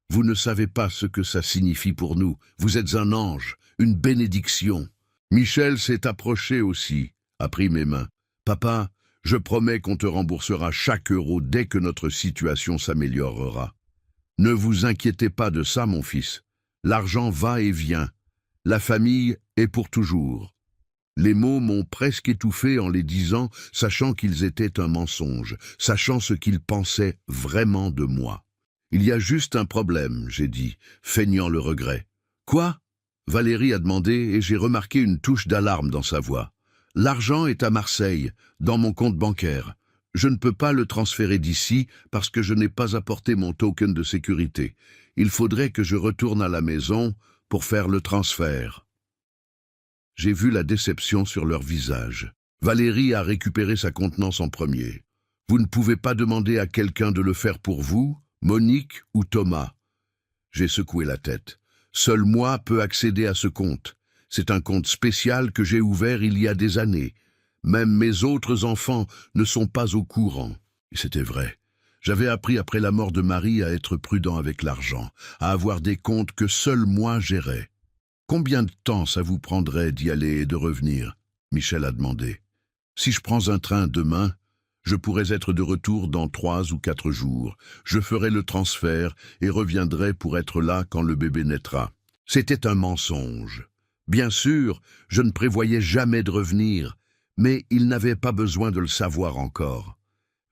vous ne savez pas ce que ça signifie pour nous. Vous êtes un ange, une bénédiction. » Michel s'est approché aussi, a pris mes mains. « Papa, je promets qu'on te remboursera chaque euro dès que notre situation s'améliorera. Ne vous inquiétez pas de ça, mon fils. L'argent va et vient. La famille est pour toujours. » Les mots m'ont presque étouffé en les disant, sachant qu'ils étaient un mensonge, sachant ce qu'ils pensaient vraiment de moi. « Il y a juste un problème, » j'ai dit, feignant le regret. « Quoi ?» Valérie a demandé et j'ai remarqué une touche d'alarme dans sa voix. « L'argent est à Marseille, dans mon compte bancaire. Je ne peux pas le transférer d'ici parce que je n'ai pas apporté mon token de sécurité. Il faudrait que je retourne à la maison pour faire le transfert. » J'ai vu la déception sur leur visage. Valérie a récupéré sa contenance en premier. « Vous ne pouvez pas demander à quelqu'un de le faire pour vous, Monique ou Thomas ?» J'ai secoué la tête. « Seul moi peux accéder à ce compte. C'est un compte spécial que j'ai ouvert il y a des années. Même mes autres enfants ne sont pas au courant. » Et c'était vrai. J'avais appris après la mort de Marie à être prudent avec l'argent, à avoir des comptes que seul moi gérais. « Combien de temps ça vous prendrait d'y aller et de revenir ?» Michel a demandé. « Si je prends un train demain, je pourrais être de retour dans 3 ou 4 jours. Je ferai le transfert et reviendrai pour être là quand le bébé naîtra. » C'était un mensonge. Bien sûr, je ne prévoyais jamais de revenir, mais il n'avait pas besoin de le savoir encore.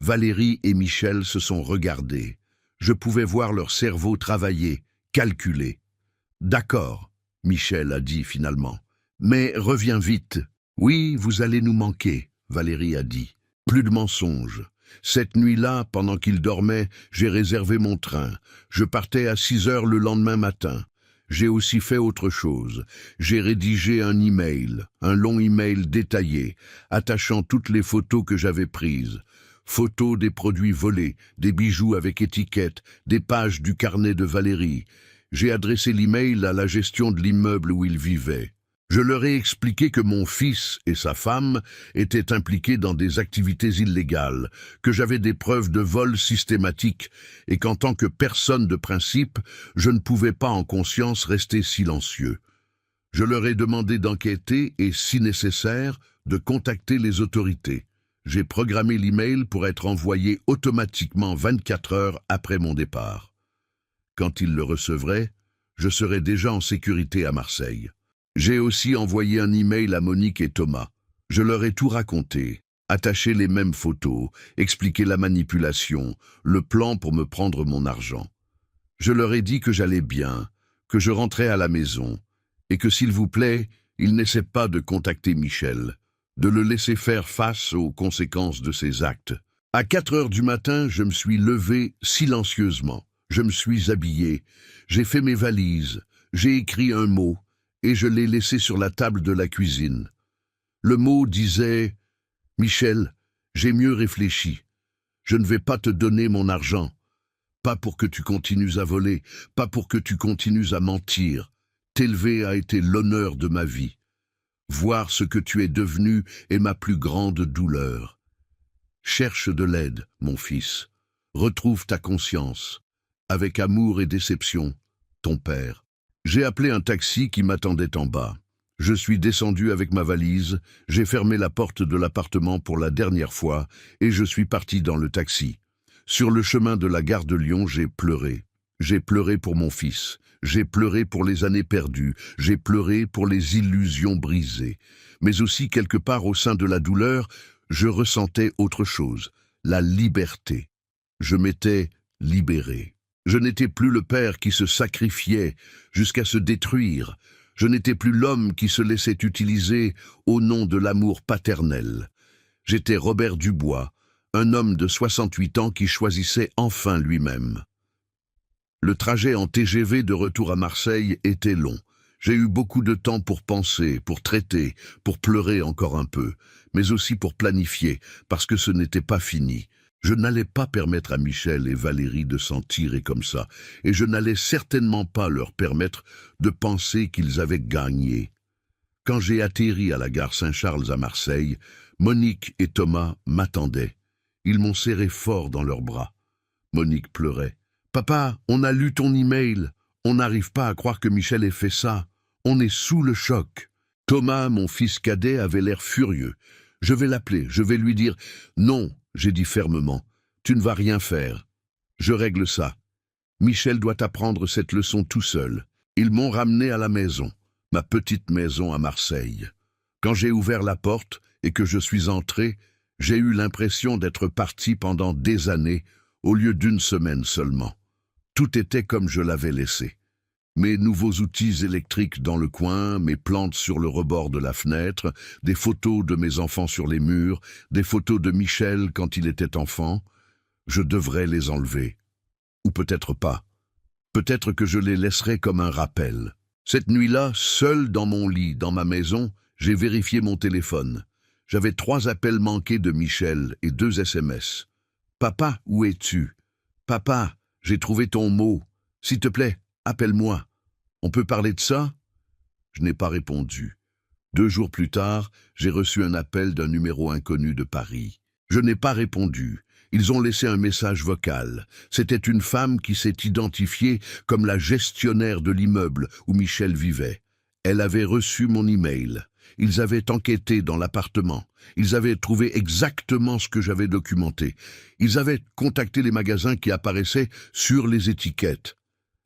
Valérie et Michel se sont regardés. Je pouvais voir leur cerveau travailler, calculer. « D'accord, » Michel a dit finalement. « Mais reviens vite. »« Oui, vous allez nous manquer, » Valérie a dit. Plus de mensonges. Cette nuit-là, pendant qu'il dormait, j'ai réservé mon train. Je partais à 6 heures le lendemain matin. J'ai aussi fait autre chose. J'ai rédigé un email, un long email détaillé, attachant toutes les photos que j'avais prises. Photos des produits volés, des bijoux avec étiquette, des pages du carnet de Valérie. J'ai adressé l'email à la gestion de l'immeuble où il vivait. Je leur ai expliqué que mon fils et sa femme étaient impliqués dans des activités illégales, que j'avais des preuves de vol systématique et qu'en tant que personne de principe, je ne pouvais pas en conscience rester silencieux. Je leur ai demandé d'enquêter et, si nécessaire, de contacter les autorités. J'ai programmé l'email pour être envoyé automatiquement 24 heures après mon départ. Quand ils le recevraient, je serais déjà en sécurité à Marseille. J'ai aussi envoyé un email à Monique et Thomas. Je leur ai tout raconté, attaché les mêmes photos, expliqué la manipulation, le plan pour me prendre mon argent. Je leur ai dit que j'allais bien, que je rentrais à la maison, et que s'il vous plaît, ils n'essaient pas de contacter Michel, de le laisser faire face aux conséquences de ses actes. À 4 heures du matin, je me suis levé silencieusement. Je me suis habillé, j'ai fait mes valises, j'ai écrit un mot, et je l'ai laissé sur la table de la cuisine. Le mot disait « Michel, j'ai mieux réfléchi. Je ne vais pas te donner mon argent. Pas pour que tu continues à voler, pas pour que tu continues à mentir. T'élever a été l'honneur de ma vie. Voir ce que tu es devenu est ma plus grande douleur. Cherche de l'aide, mon fils. Retrouve ta conscience. Avec amour et déception, ton père. » J'ai appelé un taxi qui m'attendait en bas. Je suis descendu avec ma valise, j'ai fermé la porte de l'appartement pour la dernière fois et je suis parti dans le taxi. Sur le chemin de la gare de Lyon, j'ai pleuré. J'ai pleuré pour mon fils, j'ai pleuré pour les années perdues, j'ai pleuré pour les illusions brisées. Mais aussi, quelque part au sein de la douleur, je ressentais autre chose, la liberté. Je m'étais libéré. Je n'étais plus le père qui se sacrifiait jusqu'à se détruire. Je n'étais plus l'homme qui se laissait utiliser au nom de l'amour paternel. J'étais Robert Dubois, un homme de 68 ans qui choisissait enfin lui-même. Le trajet en TGV de retour à Marseille était long. J'ai eu beaucoup de temps pour penser, pour traiter, pour pleurer encore un peu, mais aussi pour planifier, parce que ce n'était pas fini. Je n'allais pas permettre à Michel et Valérie de s'en tirer comme ça, et je n'allais certainement pas leur permettre de penser qu'ils avaient gagné. Quand j'ai atterri à la gare Saint-Charles à Marseille, Monique et Thomas m'attendaient. Ils m'ont serré fort dans leurs bras. Monique pleurait. « Papa, on a lu ton email. On n'arrive pas à croire que Michel ait fait ça. On est sous le choc. » Thomas, mon fils cadet, avait l'air furieux. « Je vais l'appeler, je vais lui dire « Non », j'ai dit fermement, « tu ne vas rien faire. Je règle ça. Michel doit apprendre cette leçon tout seul. » Ils m'ont ramené à la maison, ma petite maison à Marseille. Quand j'ai ouvert la porte et que je suis entré, j'ai eu l'impression d'être parti pendant des années, au lieu d'une semaine seulement. Tout était comme je l'avais laissé. Mes nouveaux outils électriques dans le coin, mes plantes sur le rebord de la fenêtre, des photos de mes enfants sur les murs, des photos de Michel quand il était enfant. Je devrais les enlever. Ou peut-être pas. Peut-être que je les laisserai comme un rappel. Cette nuit-là, seul dans mon lit, dans ma maison, j'ai vérifié mon téléphone. J'avais 3 appels manqués de Michel et 2 SMS. « Papa, où es-tu ? Papa, j'ai trouvé ton mot. S'il te plaît, appelle-moi. On peut parler de ça ?» Je n'ai pas répondu. 2 jours plus tard, j'ai reçu un appel d'un numéro inconnu de Paris. Je n'ai pas répondu. Ils ont laissé un message vocal. C'était une femme qui s'est identifiée comme la gestionnaire de l'immeuble où Michel vivait. Elle avait reçu mon email. Ils avaient enquêté dans l'appartement. Ils avaient trouvé exactement ce que j'avais documenté. Ils avaient contacté les magasins qui apparaissaient sur les étiquettes.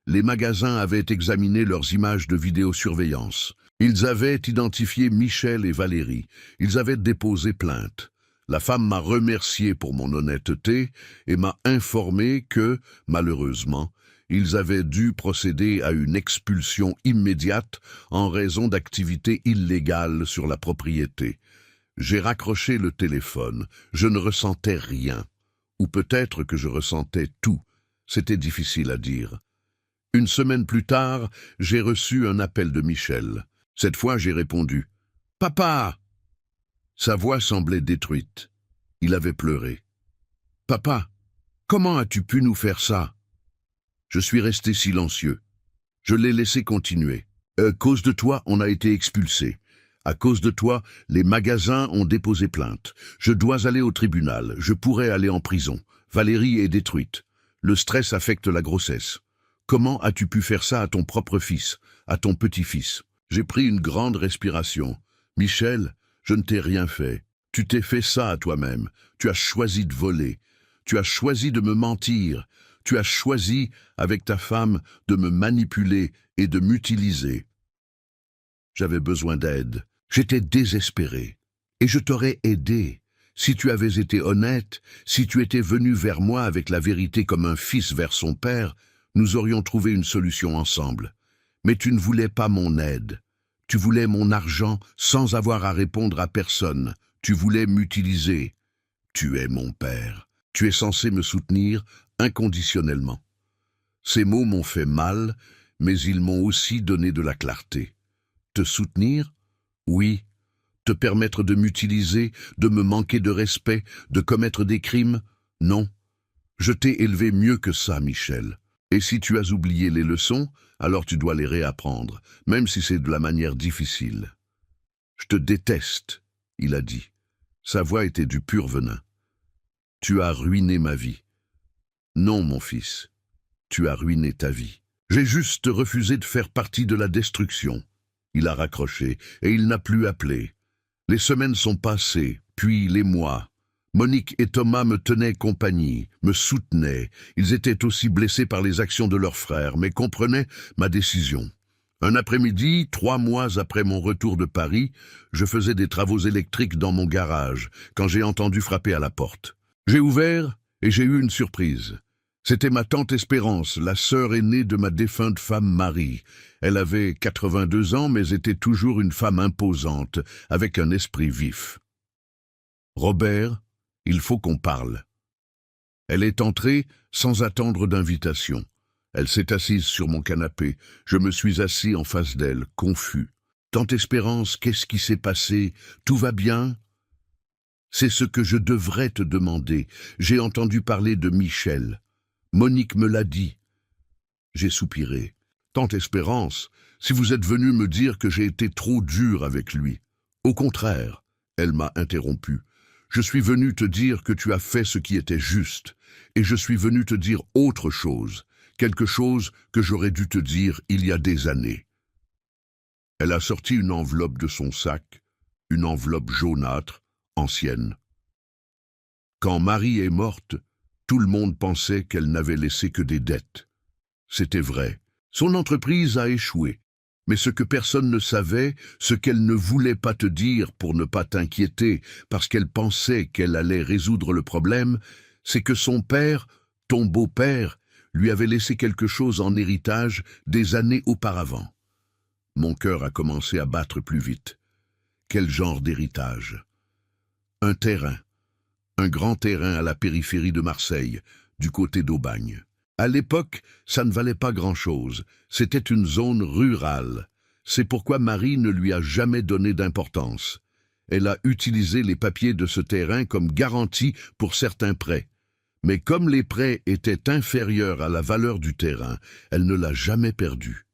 Les magasins avaient examiné leurs images de vidéosurveillance. Ils avaient identifié Michel et Valérie. Ils avaient déposé plainte. La femme m'a remercié pour mon honnêteté et m'a informé que, malheureusement, ils avaient dû procéder à une expulsion immédiate en raison d'activités illégales sur la propriété. J'ai raccroché le téléphone. Je ne ressentais rien. Ou peut-être que je ressentais tout. C'était difficile à dire. Une semaine plus tard, j'ai reçu un appel de Michel. Cette fois, j'ai répondu « Papa !» Sa voix semblait détruite. Il avait pleuré. « Papa, comment as-tu pu nous faire ça ?» Je suis resté silencieux. Je l'ai laissé continuer. « À cause de toi, on a été expulsés. À cause de toi, les magasins ont déposé plainte. Je dois aller au tribunal. Je pourrais aller en prison. Valérie est détruite. Le stress affecte la grossesse. Comment as-tu pu faire ça à ton propre fils, à ton petit-fils ?» J'ai pris une grande respiration. « Michel, je ne t'ai rien fait. Tu t'es fait ça à toi-même. Tu as choisi de voler. Tu as choisi de me mentir. Tu as choisi, avec ta femme, de me manipuler et de m'utiliser. J'avais besoin d'aide. J'étais désespéré. Et je t'aurais aidé. Si tu avais été honnête, si tu étais venu vers moi avec la vérité comme un fils vers son père, nous aurions trouvé une solution ensemble. Mais tu ne voulais pas mon aide. Tu voulais mon argent sans avoir à répondre à personne. Tu voulais m'utiliser. Tu es mon père. Tu es censé me soutenir inconditionnellement. Ces mots m'ont fait mal, mais ils m'ont aussi donné de la clarté. Te soutenir? Oui. Te permettre de m'utiliser, de me manquer de respect, de commettre des crimes? Non. Je t'ai élevé mieux que ça, Michel. Et si tu as oublié les leçons, alors tu dois les réapprendre, même si c'est de la manière difficile. Je te déteste, il a dit. Sa voix était du pur venin. Tu as ruiné ma vie. Non, mon fils, tu as ruiné ta vie. J'ai juste refusé de faire partie de la destruction. Il a raccroché et il n'a plus appelé. Les semaines sont passées, puis les mois. Monique et Thomas me tenaient compagnie, me soutenaient. Ils étaient aussi blessés par les actions de leur frère, mais comprenaient ma décision. Un après-midi, 3 mois après mon retour de Paris, je faisais des travaux électriques dans mon garage, quand j'ai entendu frapper à la porte. J'ai ouvert et j'ai eu une surprise. C'était ma tante Espérance, la sœur aînée de ma défunte femme Marie. Elle avait 82 ans, mais était toujours une femme imposante, avec un esprit vif. « Robert, il faut qu'on parle. » Elle est entrée sans attendre d'invitation. Elle s'est assise sur mon canapé. Je me suis assis en face d'elle, confus. « Tante Espérance, qu'est-ce qui s'est passé? Tout va bien ?» C'est ce que je devrais te demander. J'ai entendu parler de Michel. Monique me l'a dit. J'ai soupiré. « Tante Espérance, si vous êtes venue me dire que j'ai été trop dur avec lui. » Au contraire, elle m'a interrompu. Je suis venu te dire que tu as fait ce qui était juste, et je suis venu te dire autre chose, quelque chose que j'aurais dû te dire il y a des années. Elle a sorti une enveloppe de son sac, une enveloppe jaunâtre, ancienne. Quand Marie est morte, tout le monde pensait qu'elle n'avait laissé que des dettes. C'était vrai. Son entreprise a échoué. Mais ce que personne ne savait, ce qu'elle ne voulait pas te dire pour ne pas t'inquiéter, parce qu'elle pensait qu'elle allait résoudre le problème, c'est que son père, ton beau-père, lui avait laissé quelque chose en héritage des années auparavant. Mon cœur a commencé à battre plus vite. Quel genre d'héritage? Un terrain. Un grand terrain à la périphérie de Marseille, du côté d'Aubagne. À l'époque, ça ne valait pas grand-chose. C'était une zone rurale. C'est pourquoi Marie ne lui a jamais donné d'importance. Elle a utilisé les papiers de ce terrain comme garantie pour certains prêts. Mais comme les prêts étaient inférieurs à la valeur du terrain, elle ne l'a jamais perdu.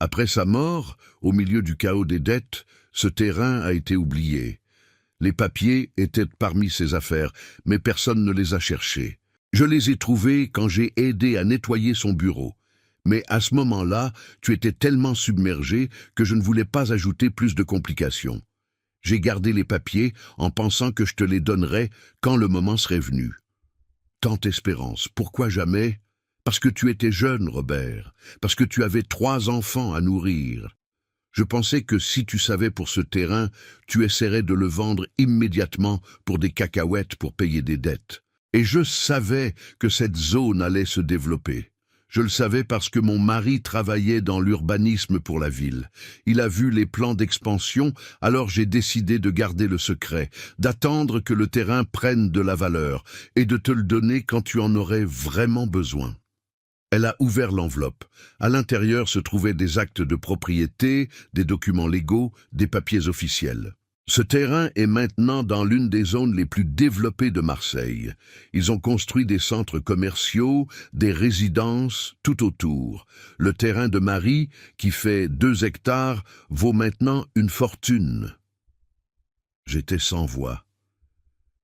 Après sa mort, au milieu du chaos des dettes, ce terrain a été oublié. Les papiers étaient parmi ses affaires, mais personne ne les a cherchés. Je les ai trouvés quand j'ai aidé à nettoyer son bureau. Mais à ce moment-là, tu étais tellement submergé que je ne voulais pas ajouter plus de complications. J'ai gardé les papiers en pensant que je te les donnerais quand le moment serait venu. Tante Espérance, pourquoi jamais? Parce que tu étais jeune, Robert. Parce que tu avais 3 enfants à nourrir. Je pensais que si tu savais pour ce terrain, tu essaierais de le vendre immédiatement pour des cacahuètes pour payer des dettes. Et je savais que cette zone allait se développer. Je le savais parce que mon mari travaillait dans l'urbanisme pour la ville. Il a vu les plans d'expansion, alors j'ai décidé de garder le secret, d'attendre que le terrain prenne de la valeur et de te le donner quand tu en aurais vraiment besoin. Elle a ouvert l'enveloppe. À l'intérieur se trouvaient des actes de propriété, des documents légaux, des papiers officiels. Ce terrain est maintenant dans l'une des zones les plus développées de Marseille. Ils ont construit des centres commerciaux, des résidences tout autour. Le terrain de Marie, qui fait 2 hectares, vaut maintenant une fortune. J'étais sans voix.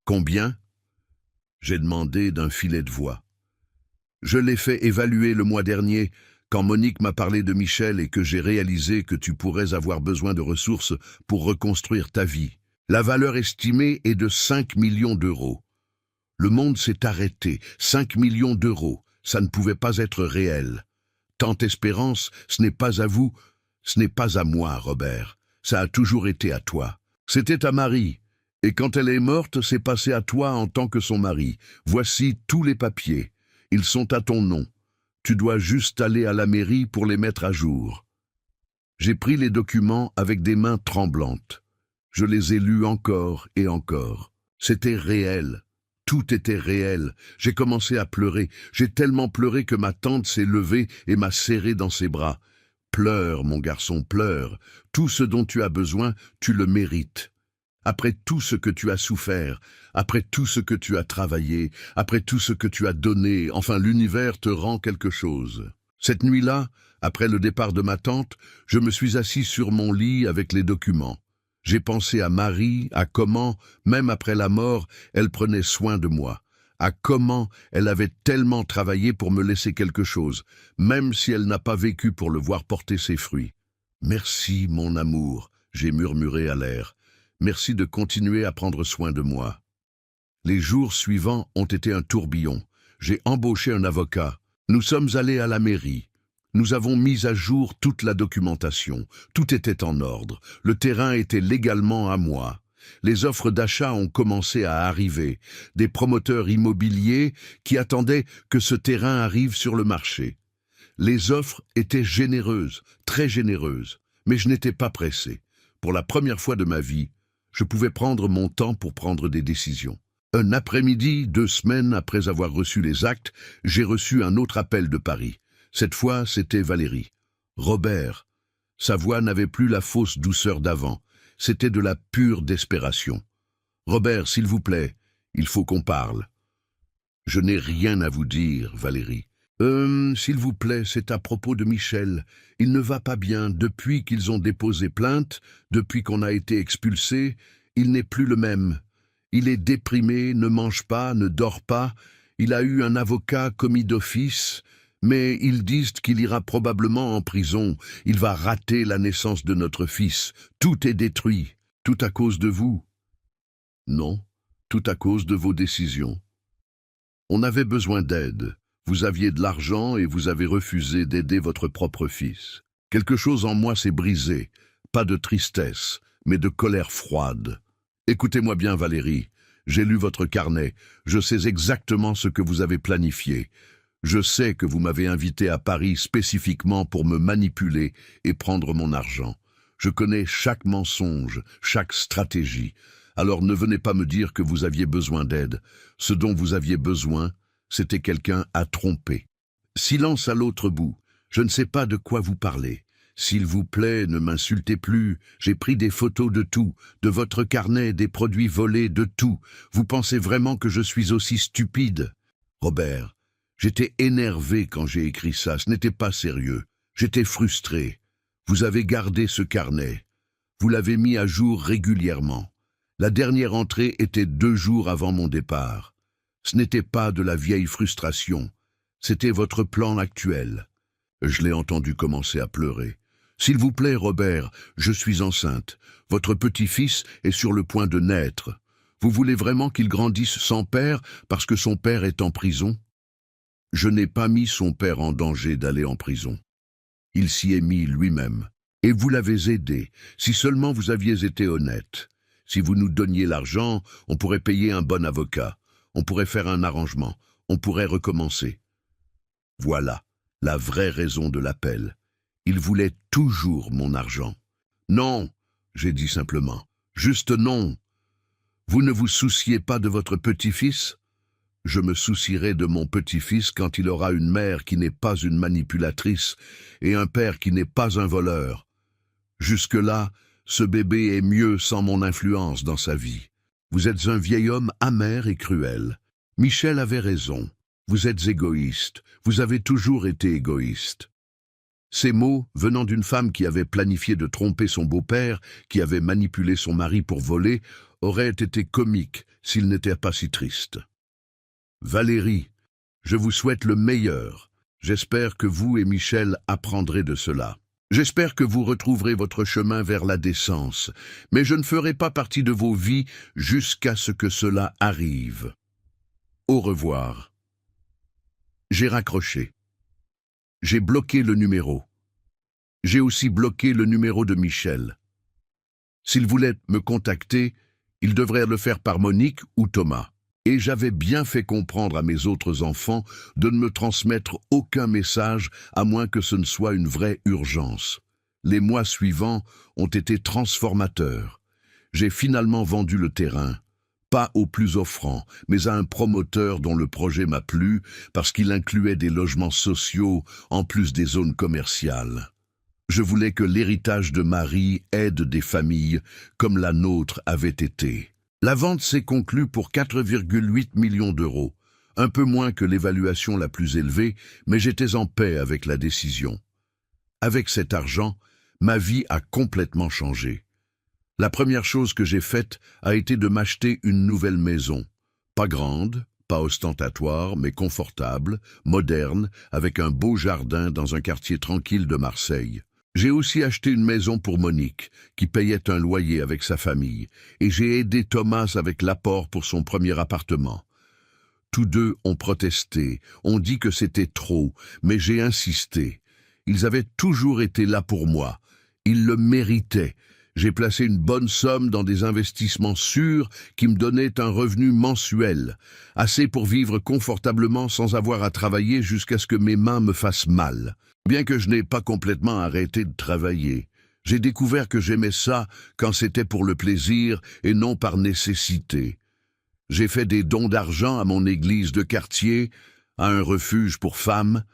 Combien? J'ai demandé d'un filet de voix. Je l'ai fait évaluer le mois dernier, quand Monique m'a parlé de Michel et que j'ai réalisé que tu pourrais avoir besoin de ressources pour reconstruire ta vie. La valeur estimée est de 5 millions d'euros. Le monde s'est arrêté. 5 millions d'euros, ça ne pouvait pas être réel. Tante Espérance, ce n'est pas à vous, ce n'est pas à moi, Robert. Ça a toujours été à toi. C'était à Marie. Et quand elle est morte, c'est passé à toi en tant que son mari. Voici tous les papiers. Ils sont à ton nom. Tu dois juste aller à la mairie pour les mettre à jour. J'ai pris les documents avec des mains tremblantes. Je les ai lus encore et encore. C'était réel. Tout était réel. J'ai commencé à pleurer. J'ai tellement pleuré que ma tante s'est levée et m'a serré dans ses bras. Pleure, mon garçon, pleure. Tout ce dont tu as besoin, tu le mérites. Après tout ce que tu as souffert, après tout ce que tu as travaillé, après tout ce que tu as donné, enfin l'univers te rend quelque chose. Cette nuit-là, après le départ de ma tante, je me suis assis sur mon lit avec les documents. J'ai pensé à Marie, à comment, même après la mort, elle prenait soin de moi, à comment elle avait tellement travaillé pour me laisser quelque chose, même si elle n'a pas vécu pour le voir porter ses fruits. « Merci, mon amour », j'ai murmuré à l'air. Merci de continuer à prendre soin de moi. Les jours suivants ont été un tourbillon. J'ai embauché un avocat. Nous sommes allés à la mairie. Nous avons mis à jour toute la documentation. Tout était en ordre. Le terrain était légalement à moi. Les offres d'achat ont commencé à arriver. Des promoteurs immobiliers qui attendaient que ce terrain arrive sur le marché. Les offres étaient généreuses, très généreuses, mais je n'étais pas pressé. Pour la première fois de ma vie, je pouvais prendre mon temps pour prendre des décisions. Un après-midi, 2 semaines après avoir reçu les actes, j'ai reçu un autre appel de Paris. Cette fois, c'était Valérie. Robert. Sa voix n'avait plus la fausse douceur d'avant. C'était de la pure desperation. Robert, s'il vous plaît, il faut qu'on parle. Je n'ai rien à vous dire, Valérie. S'il vous plaît, c'est à propos de Michel. Il ne va pas bien. Depuis qu'ils ont déposé plainte, depuis qu'on a été expulsé, il n'est plus le même. Il est déprimé, ne mange pas, ne dort pas. Il a eu un avocat commis d'office, mais ils disent qu'il ira probablement en prison. Il va rater la naissance de notre fils. Tout est détruit. Tout à cause de vous. Non, tout à cause de vos décisions. On avait besoin d'aide. Vous aviez de l'argent et vous avez refusé d'aider votre propre fils. Quelque chose en moi s'est brisé, pas de tristesse, mais de colère froide. Écoutez-moi bien, Valérie, j'ai lu votre carnet, je sais exactement ce que vous avez planifié. Je sais que vous m'avez invité à Paris spécifiquement pour me manipuler et prendre mon argent. Je connais chaque mensonge, chaque stratégie. Alors ne venez pas me dire que vous aviez besoin d'aide. Ce dont vous aviez besoin, c'était quelqu'un à tromper. Silence à l'autre bout. Je ne sais pas de quoi vous parlez. S'il vous plaît, ne m'insultez plus. J'ai pris des photos de tout, de votre carnet, des produits volés, de tout. Vous pensez vraiment que je suis aussi stupide? Robert, j'étais énervé quand j'ai écrit ça. Ce n'était pas sérieux. J'étais frustré. Vous avez gardé ce carnet. Vous l'avez mis à jour régulièrement. La dernière entrée était 2 jours avant mon départ. Ce n'était pas de la vieille frustration, c'était votre plan actuel. Je l'ai entendu commencer à pleurer. S'il vous plaît, Robert, je suis enceinte. Votre petit-fils est sur le point de naître. Vous voulez vraiment qu'il grandisse sans père parce que son père est en prison? Je n'ai pas mis son père en danger d'aller en prison. Il s'y est mis lui-même. Et vous l'avez aidé, si seulement vous aviez été honnête. Si vous nous donniez l'argent, on pourrait payer un bon avocat, on pourrait faire un arrangement, on pourrait recommencer. Voilà la vraie raison de l'appel. Il voulait toujours mon argent. Non, j'ai dit simplement. Juste non. Vous ne vous souciez pas de votre petit-fils ? Je me soucierai de mon petit-fils quand il aura une mère qui n'est pas une manipulatrice et un père qui n'est pas un voleur. Jusque-là, ce bébé est mieux sans mon influence dans sa vie. Vous êtes un vieil homme amer et cruel. Michel avait raison. Vous êtes égoïste. Vous avez toujours été égoïste. Ces mots, venant d'une femme qui avait planifié de tromper son beau-père, qui avait manipulé son mari pour voler, auraient été comiques s'ils n'étaient pas si tristes. Valérie, je vous souhaite le meilleur. J'espère que vous et Michel apprendrez de cela. J'espère que vous retrouverez votre chemin vers la décence, mais je ne ferai pas partie de vos vies jusqu'à ce que cela arrive. Au revoir. J'ai raccroché. J'ai bloqué le numéro. J'ai aussi bloqué le numéro de Michel. S'il voulait me contacter, il devrait le faire par Monique ou Thomas. Et j'avais bien fait comprendre à mes autres enfants de ne me transmettre aucun message à moins que ce ne soit une vraie urgence. Les mois suivants ont été transformateurs. J'ai finalement vendu le terrain, pas au plus offrant, mais à un promoteur dont le projet m'a plu parce qu'il incluait des logements sociaux en plus des zones commerciales. Je voulais que l'héritage de Marie aide des familles comme la nôtre avait été. La vente s'est conclue pour 4,8 millions d'euros, un peu moins que l'évaluation la plus élevée, mais j'étais en paix avec la décision. Avec cet argent, ma vie a complètement changé. La première chose que j'ai faite a été de m'acheter une nouvelle maison. Pas grande, pas ostentatoire, mais confortable, moderne, avec un beau jardin dans un quartier tranquille de Marseille. J'ai aussi acheté une maison pour Monique, qui payait un loyer avec sa famille, et j'ai aidé Thomas avec l'apport pour son premier appartement. Tous deux ont protesté, ont dit que c'était trop, mais j'ai insisté. Ils avaient toujours été là pour moi. Ils le méritaient. J'ai placé une bonne somme dans des investissements sûrs qui me donnaient un revenu mensuel, assez pour vivre confortablement sans avoir à travailler jusqu'à ce que mes mains me fassent mal. Bien que je n'ai pas complètement arrêté de travailler, j'ai découvert que j'aimais ça quand c'était pour le plaisir et non par nécessité. J'ai fait des dons d'argent à mon église de quartier, à un refuge pour femmes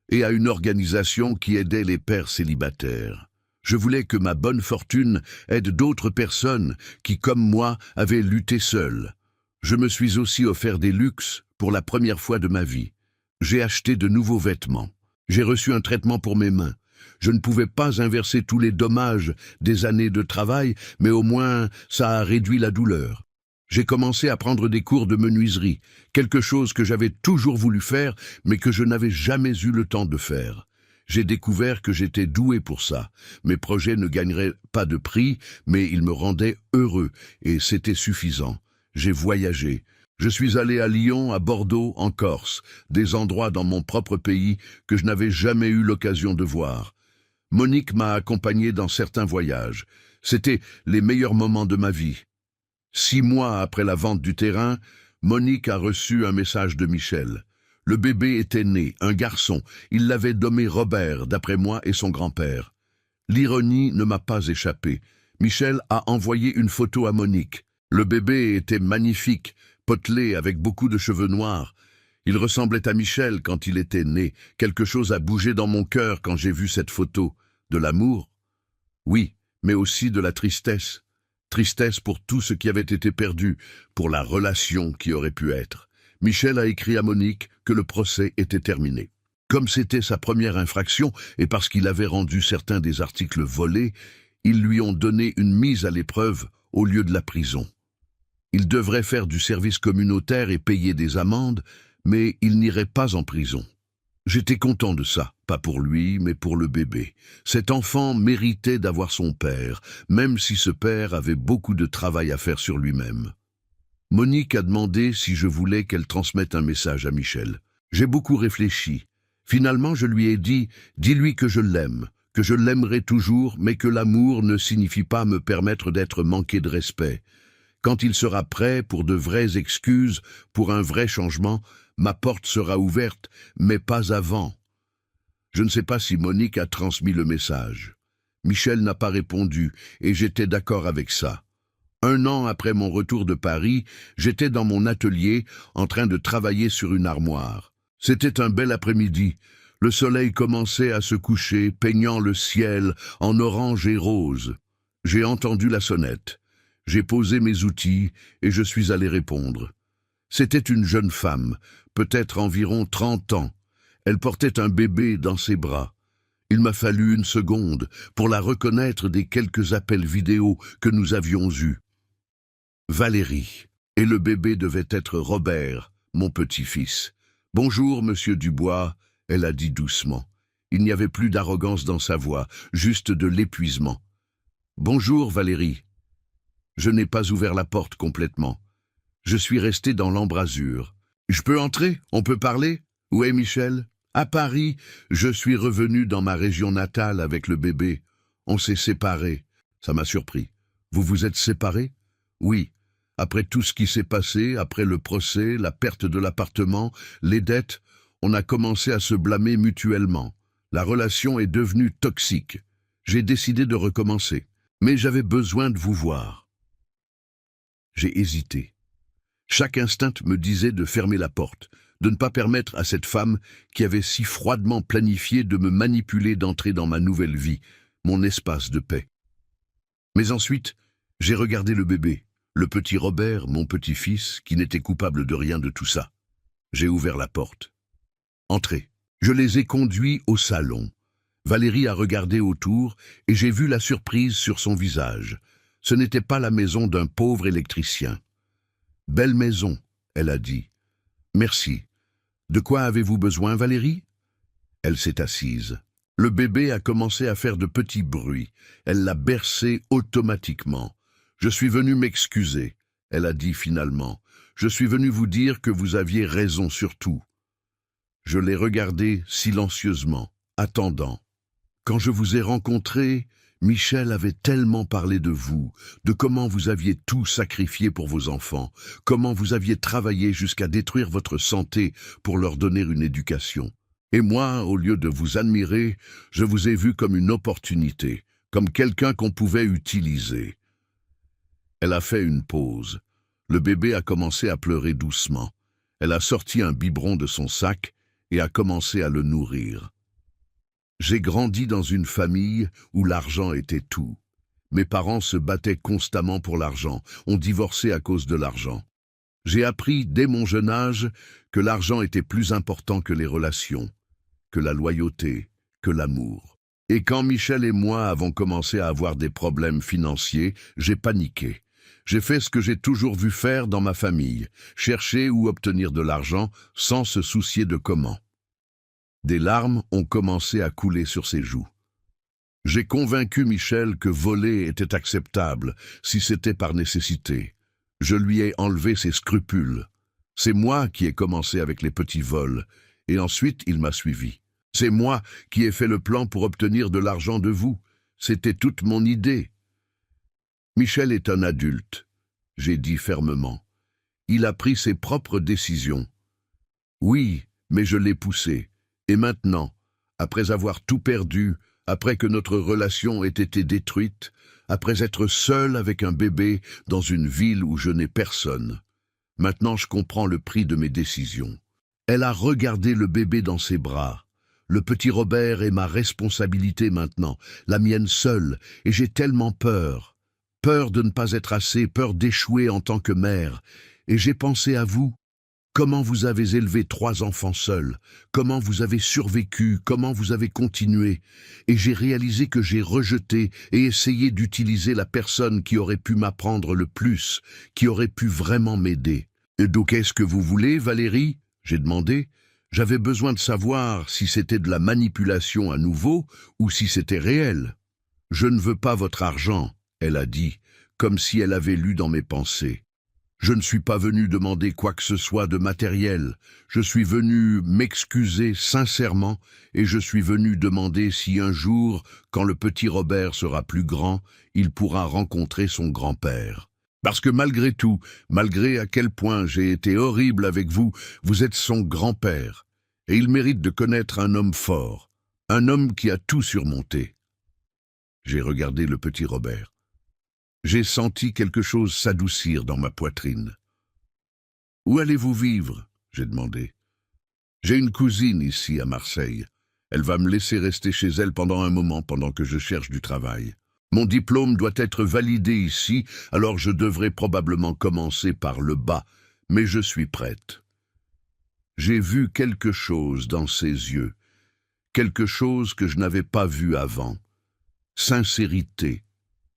et à une organisation qui aidait les pères célibataires. Je voulais que ma bonne fortune aide d'autres personnes qui, comme moi, avaient lutté seules. Je me suis aussi offert des luxes pour la première fois de ma vie. J'ai acheté de nouveaux vêtements. J'ai reçu un traitement pour mes mains. Je ne pouvais pas inverser tous les dommages des années de travail, mais au moins ça a réduit la douleur. J'ai commencé à prendre des cours de menuiserie, quelque chose que j'avais toujours voulu faire, mais que je n'avais jamais eu le temps de faire. J'ai découvert que j'étais doué pour ça. Mes projets ne gagneraient pas de prix, mais ils me rendaient heureux, et c'était suffisant. J'ai voyagé. Je suis allé à Lyon, à Bordeaux, en Corse, des endroits dans mon propre pays que je n'avais jamais eu l'occasion de voir. Monique m'a accompagné dans certains voyages. C'étaient les meilleurs moments de ma vie. 6 mois après la vente du terrain, Monique a reçu un message de Michel. Le bébé était né, un garçon. Il l'avait nommé Robert, d'après moi et son grand-père. L'ironie ne m'a pas échappé. Michel a envoyé une photo à Monique. Le bébé était magnifique, potelé avec beaucoup de cheveux noirs. Il ressemblait à Michel quand il était né. Quelque chose a bougé dans mon cœur quand j'ai vu cette photo. De l'amour? Oui, mais aussi de la tristesse. Tristesse pour tout ce qui avait été perdu, pour la relation qui aurait pu être. Michel a écrit à Monique que le procès était terminé. Comme c'était sa première infraction et parce qu'il avait rendu certains des articles volés, ils lui ont donné une mise à l'épreuve au lieu de la prison. Il devrait faire du service communautaire et payer des amendes, mais il n'irait pas en prison. J'étais content de ça, pas pour lui, mais pour le bébé. Cet enfant méritait d'avoir son père, même si ce père avait beaucoup de travail à faire sur lui-même. Monique a demandé si je voulais qu'elle transmette un message à Michel. J'ai beaucoup réfléchi. Finalement, je lui ai dit « Dis-lui que je l'aime, que je l'aimerai toujours, mais que l'amour ne signifie pas me permettre d'être manqué de respect. Quand il sera prêt pour de vraies excuses, pour un vrai changement, ma porte sera ouverte, mais pas avant. Je ne sais pas si Monique a transmis le message. Michel n'a pas répondu, et j'étais d'accord avec ça. 1 an après mon retour de Paris, j'étais dans mon atelier, en train de travailler sur une armoire. C'était un bel après-midi. Le soleil commençait à se coucher, peignant le ciel en orange et rose. J'ai entendu la sonnette. J'ai posé mes outils et je suis allé répondre. C'était une jeune femme, peut-être environ 30 ans. Elle portait un bébé dans ses bras. Il m'a fallu 1 seconde pour la reconnaître des quelques appels vidéo que nous avions eus. Valérie. Et le bébé devait être Robert, mon petit-fils. « Bonjour, monsieur Dubois », elle a dit doucement. Il n'y avait plus d'arrogance dans sa voix, juste de l'épuisement. « Bonjour, Valérie ». Je n'ai pas ouvert la porte complètement. Je suis resté dans l'embrasure. « Je peux entrer? On peut parler? Où est Michel? » À Paris, je suis revenu dans ma région natale avec le bébé. On s'est séparés. Ça m'a surpris. Vous vous êtes séparés? Oui. Après tout ce qui s'est passé, après le procès, la perte de l'appartement, les dettes, on a commencé à se blâmer mutuellement. La relation est devenue toxique. J'ai décidé de recommencer. Mais j'avais besoin de vous voir. J'ai hésité. Chaque instinct me disait de fermer la porte, de ne pas permettre à cette femme qui avait si froidement planifié de me manipuler d'entrer dans ma nouvelle vie, mon espace de paix. Mais ensuite, j'ai regardé le bébé, le petit Robert, mon petit-fils, qui n'était coupable de rien de tout ça. J'ai ouvert la porte. Entrez. Je les ai conduits au salon. Valérie a regardé autour et j'ai vu la surprise sur son visage. Ce n'était pas la maison d'un pauvre électricien. « Belle maison », elle a dit. « Merci. De quoi avez-vous besoin, Valérie ?» Elle s'est assise. Le bébé a commencé à faire de petits bruits. Elle l'a bercé automatiquement. « Je suis venu m'excuser », elle a dit finalement. « Je suis venu vous dire que vous aviez raison sur tout. » Je l'ai regardé silencieusement, attendant. Quand je vous ai rencontré, Michel avait tellement parlé de vous, de comment vous aviez tout sacrifié pour vos enfants, comment vous aviez travaillé jusqu'à détruire votre santé pour leur donner une éducation. Et moi, au lieu de vous admirer, je vous ai vu comme une opportunité, comme quelqu'un qu'on pouvait utiliser. Elle a fait une pause. Le bébé a commencé à pleurer doucement. Elle a sorti un biberon de son sac et a commencé à le nourrir. J'ai grandi dans une famille où l'argent était tout. Mes parents se battaient constamment pour l'argent, ont divorcé à cause de l'argent. J'ai appris dès mon jeune âge que l'argent était plus important que les relations, que la loyauté, que l'amour. Et quand Michel et moi avons commencé à avoir des problèmes financiers, j'ai paniqué. J'ai fait ce que j'ai toujours vu faire dans ma famille, chercher ou obtenir de l'argent sans se soucier de comment. Des larmes ont commencé à couler sur ses joues. J'ai convaincu Michel que voler était acceptable si c'était par nécessité. Je lui ai enlevé ses scrupules. C'est moi qui ai commencé avec les petits vols, et ensuite il m'a suivi. C'est moi qui ai fait le plan pour obtenir de l'argent de vous. C'était toute mon idée. Michel est un adulte, j'ai dit fermement. Il a pris ses propres décisions. Oui, mais je l'ai poussé. Et maintenant, après avoir tout perdu, après que notre relation ait été détruite, après être seul avec un bébé dans une ville où je n'ai personne, maintenant je comprends le prix de mes décisions. Elle a regardé le bébé dans ses bras. Le petit Robert est ma responsabilité maintenant, la mienne seule, et j'ai tellement peur. Peur de ne pas être assez, peur d'échouer en tant que mère. Et j'ai pensé à vous. Comment vous avez élevé 3 enfants seuls, comment vous avez survécu, comment vous avez continué. Et j'ai réalisé que j'ai rejeté et essayé d'utiliser la personne qui aurait pu m'apprendre le plus, qui aurait pu vraiment m'aider. « Et donc qu'est-ce que vous voulez, Valérie ?» j'ai demandé. J'avais besoin de savoir si c'était de la manipulation à nouveau ou si c'était réel. « Je ne veux pas votre argent », elle a dit, comme si elle avait lu dans mes pensées. Je ne suis pas venu demander quoi que ce soit de matériel. Je suis venu m'excuser sincèrement et je suis venu demander si un jour, quand le petit Robert sera plus grand, il pourra rencontrer son grand-père. Parce que malgré tout, malgré à quel point j'ai été horrible avec vous, vous êtes son grand-père. Et il mérite de connaître un homme fort, un homme qui a tout surmonté. J'ai regardé le petit Robert. J'ai senti quelque chose s'adoucir dans ma poitrine. « Où allez-vous vivre ?» j'ai demandé. « J'ai une cousine ici à Marseille. Elle va me laisser rester chez elle pendant un moment pendant que je cherche du travail. Mon diplôme doit être validé ici, alors je devrais probablement commencer par le bas, mais je suis prête. » J'ai vu quelque chose dans ses yeux, quelque chose que je n'avais pas vu avant. Sincérité,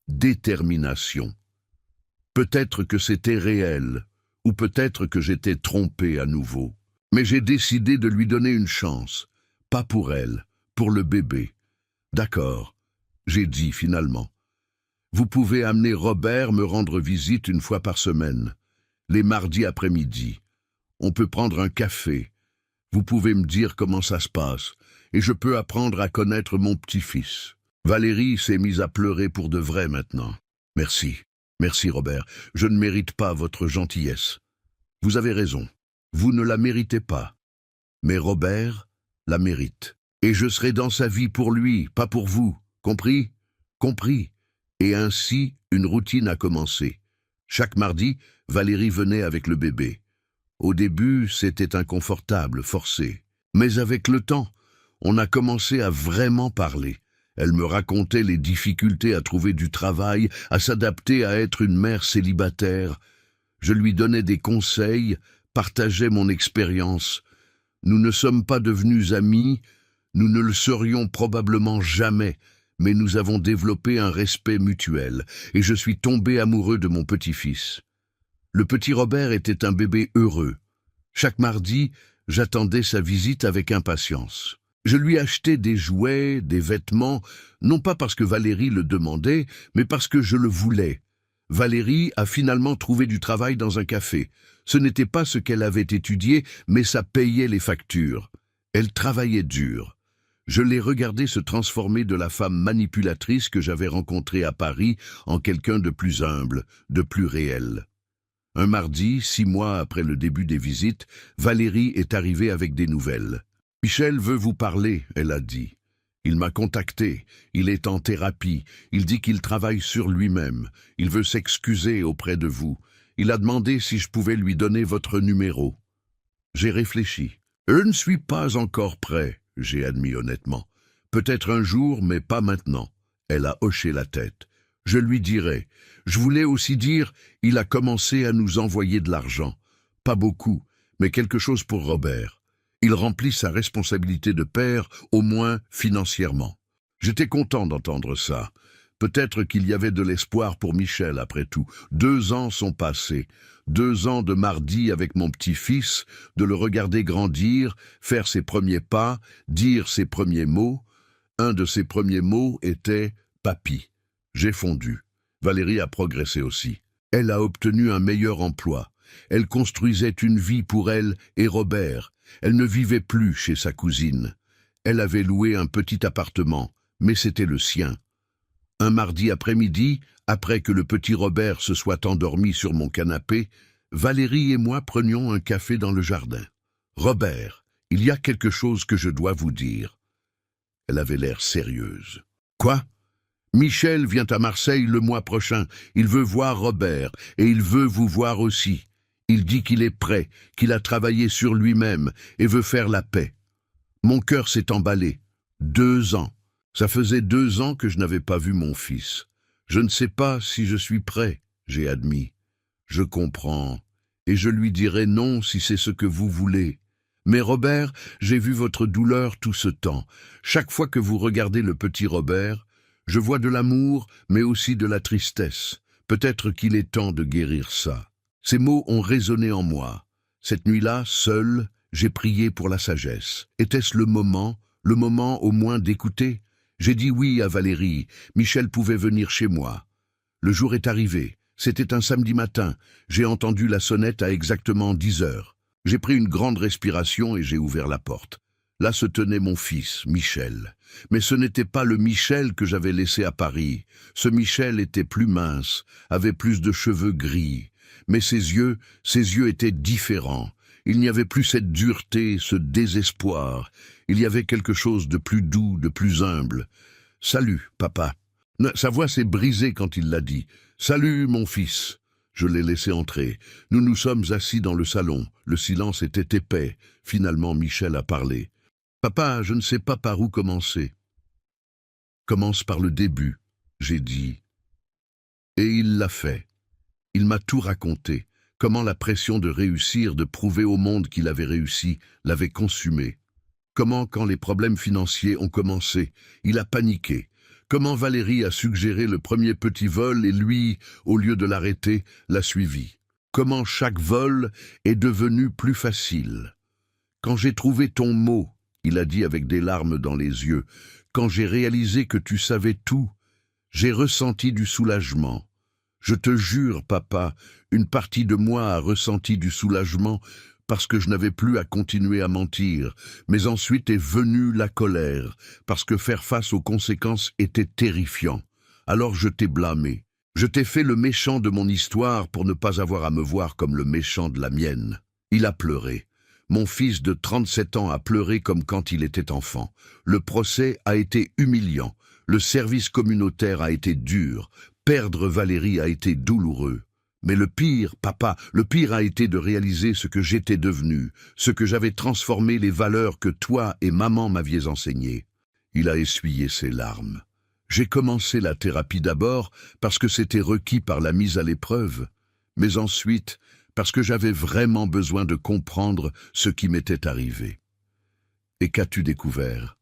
détermination. Peut-être que c'était réel, ou peut-être que j'étais trompé à nouveau. Mais j'ai décidé de lui donner une chance, pas pour elle, pour le bébé. D'accord, j'ai dit finalement. Vous pouvez amener Robert me rendre visite une fois par semaine, les mardis après-midi. On peut prendre un café. Vous pouvez me dire comment ça se passe, et je peux apprendre à connaître mon petit-fils. Valérie s'est mise à pleurer pour de vrai maintenant. Merci, merci Robert, je ne mérite pas votre gentillesse. Vous avez raison, vous ne la méritez pas. Mais Robert la mérite. Et je serai dans sa vie pour lui, pas pour vous. Compris? Compris. Et ainsi, une routine a commencé. Chaque mardi, Valérie venait avec le bébé. Au début, c'était inconfortable, forcé. Mais avec le temps, on a commencé à vraiment parler. Elle me racontait les difficultés à trouver du travail, à s'adapter à être une mère célibataire. Je lui donnais des conseils, partageais mon expérience. Nous ne sommes pas devenus amis, nous ne le serions probablement jamais, mais nous avons développé un respect mutuel, et je suis tombé amoureux de mon petit-fils. Le petit Robert était un bébé heureux. Chaque mardi, j'attendais sa visite avec impatience. Je lui achetais des jouets, des vêtements, non pas parce que Valérie le demandait, mais parce que je le voulais. Valérie a finalement trouvé du travail dans un café. Ce n'était pas ce qu'elle avait étudié, mais ça payait les factures. Elle travaillait dur. Je l'ai regardée se transformer de la femme manipulatrice que j'avais rencontrée à Paris en quelqu'un de plus humble, de plus réel. Un mardi, 6 mois après le début des visites, Valérie est arrivée avec des nouvelles. « Michel veut vous parler », elle a dit. Il m'a contacté, il est en thérapie, il dit qu'il travaille sur lui-même, il veut s'excuser auprès de vous. Il a demandé si je pouvais lui donner votre numéro. J'ai réfléchi. Je ne suis pas encore prêt, j'ai admis honnêtement. Peut-être un jour, mais pas maintenant. Elle a hoché la tête. Je lui dirai. Je voulais aussi dire, il a commencé à nous envoyer de l'argent. Pas beaucoup, mais quelque chose pour Robert. Il remplit sa responsabilité de père, au moins financièrement. J'étais content d'entendre ça. Peut-être qu'il y avait de l'espoir pour Michel après tout. 2 ans sont passés. 2 ans de mardi avec mon petit-fils, de le regarder grandir, faire ses premiers pas, dire ses premiers mots. Un de ses premiers mots était « papy ». J'ai fondu. Valérie a progressé aussi. Elle a obtenu un meilleur emploi. Elle construisait une vie pour elle et Robert. Elle ne vivait plus chez sa cousine. Elle avait loué un petit appartement, mais c'était le sien. Un mardi après-midi, après que le petit Robert se soit endormi sur mon canapé, Valérie et moi prenions un café dans le jardin. « Robert, il y a quelque chose que je dois vous dire. » Elle avait l'air sérieuse. « Quoi ? Michel vient à Marseille le mois prochain. Il veut voir Robert et il veut vous voir aussi. Il dit qu'il est prêt, qu'il a travaillé sur lui-même et veut faire la paix. Mon cœur s'est emballé. 2 ans. Ça faisait 2 ans que je n'avais pas vu mon fils. Je ne sais pas si je suis prêt, j'ai admis. Je comprends. Et je lui dirai non si c'est ce que vous voulez. Mais Robert, j'ai vu votre douleur tout ce temps. Chaque fois que vous regardez le petit Robert, je vois de l'amour, mais aussi de la tristesse. Peut-être qu'il est temps de guérir ça. Ces mots ont résonné en moi. Cette nuit-là, seul, j'ai prié pour la sagesse. Était-ce le moment au moins d'écouter? J'ai dit oui à Valérie. Michel pouvait venir chez moi. Le jour est arrivé. C'était un samedi matin. J'ai entendu la sonnette à exactement 10 heures. J'ai pris une grande respiration et j'ai ouvert la porte. Là se tenait mon fils, Michel. Mais ce n'était pas le Michel que j'avais laissé à Paris. Ce Michel était plus mince, avait plus de cheveux gris. Mais ses yeux étaient différents. Il n'y avait plus cette dureté, ce désespoir. Il y avait quelque chose de plus doux, de plus humble. « Salut, papa ». Sa voix s'est brisée quand il l'a dit. « Salut, mon fils ». Je l'ai laissé entrer. Nous nous sommes assis dans le salon. Le silence était épais. Finalement, Michel a parlé. « Papa, je ne sais pas par où commencer. »« Commence par le début, » j'ai dit. Et il l'a fait. Il m'a tout raconté. Comment la pression de réussir, de prouver au monde qu'il avait réussi, l'avait consumé. Comment, quand les problèmes financiers ont commencé, il a paniqué. Comment Valérie a suggéré le premier petit vol et lui, au lieu de l'arrêter, l'a suivi. Comment chaque vol est devenu plus facile. Quand j'ai trouvé ton mot, il a dit avec des larmes dans les yeux, quand j'ai réalisé que tu savais tout, j'ai ressenti du soulagement. Je te jure, papa, une partie de moi a ressenti du soulagement parce que je n'avais plus à continuer à mentir, mais ensuite est venue la colère, parce que faire face aux conséquences était terrifiant. Alors je t'ai blâmé. Je t'ai fait le méchant de mon histoire pour ne pas avoir à me voir comme le méchant de la mienne. Il a pleuré. Mon fils de 37 ans a pleuré comme quand il était enfant. Le procès a été humiliant. Le service communautaire a été dur. Perdre Valérie a été douloureux. Mais le pire, papa, le pire a été de réaliser ce que j'étais devenu, ce que j'avais transformé les valeurs que toi et maman m'aviez enseignées. Il a essuyé ses larmes. J'ai commencé la thérapie d'abord parce que c'était requis par la mise à l'épreuve, mais ensuite parce que j'avais vraiment besoin de comprendre ce qui m'était arrivé. Et qu'as-tu découvert ?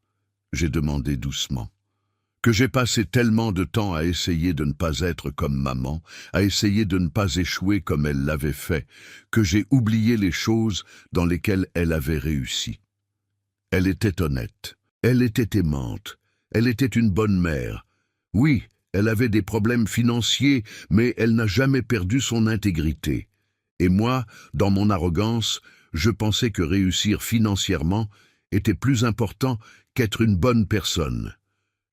J'ai demandé doucement. Que j'ai passé tellement de temps à essayer de ne pas être comme maman, à essayer de ne pas échouer comme elle l'avait fait, que j'ai oublié les choses dans lesquelles elle avait réussi. Elle était honnête, elle était aimante, elle était une bonne mère. Oui, elle avait des problèmes financiers, mais elle n'a jamais perdu son intégrité. Et moi, dans mon arrogance, je pensais que réussir financièrement était plus important qu'être une bonne personne.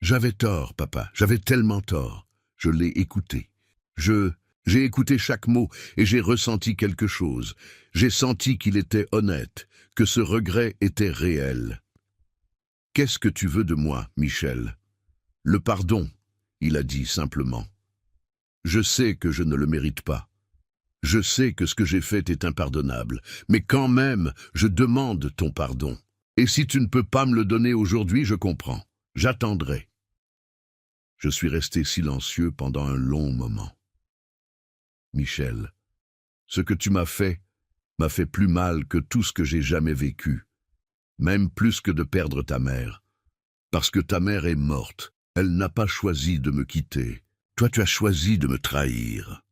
J'avais tort, papa, j'avais tellement tort. Je l'ai écouté. J'ai écouté chaque mot et j'ai ressenti quelque chose. J'ai senti qu'il était honnête, que ce regret était réel. « Qu'est-ce que tu veux de moi, Michel ?»« Le pardon, » il a dit simplement. « Je sais que je ne le mérite pas. Je sais que ce que j'ai fait est impardonnable, mais quand même, je demande ton pardon. Et si tu ne peux pas me le donner aujourd'hui, je comprends. J'attendrai. » Je suis resté silencieux pendant un long moment. « Michel, ce que tu m'as fait plus mal que tout ce que j'ai jamais vécu, même plus que de perdre ta mère. Parce que ta mère est morte, elle n'a pas choisi de me quitter. Toi, tu as choisi de me trahir. »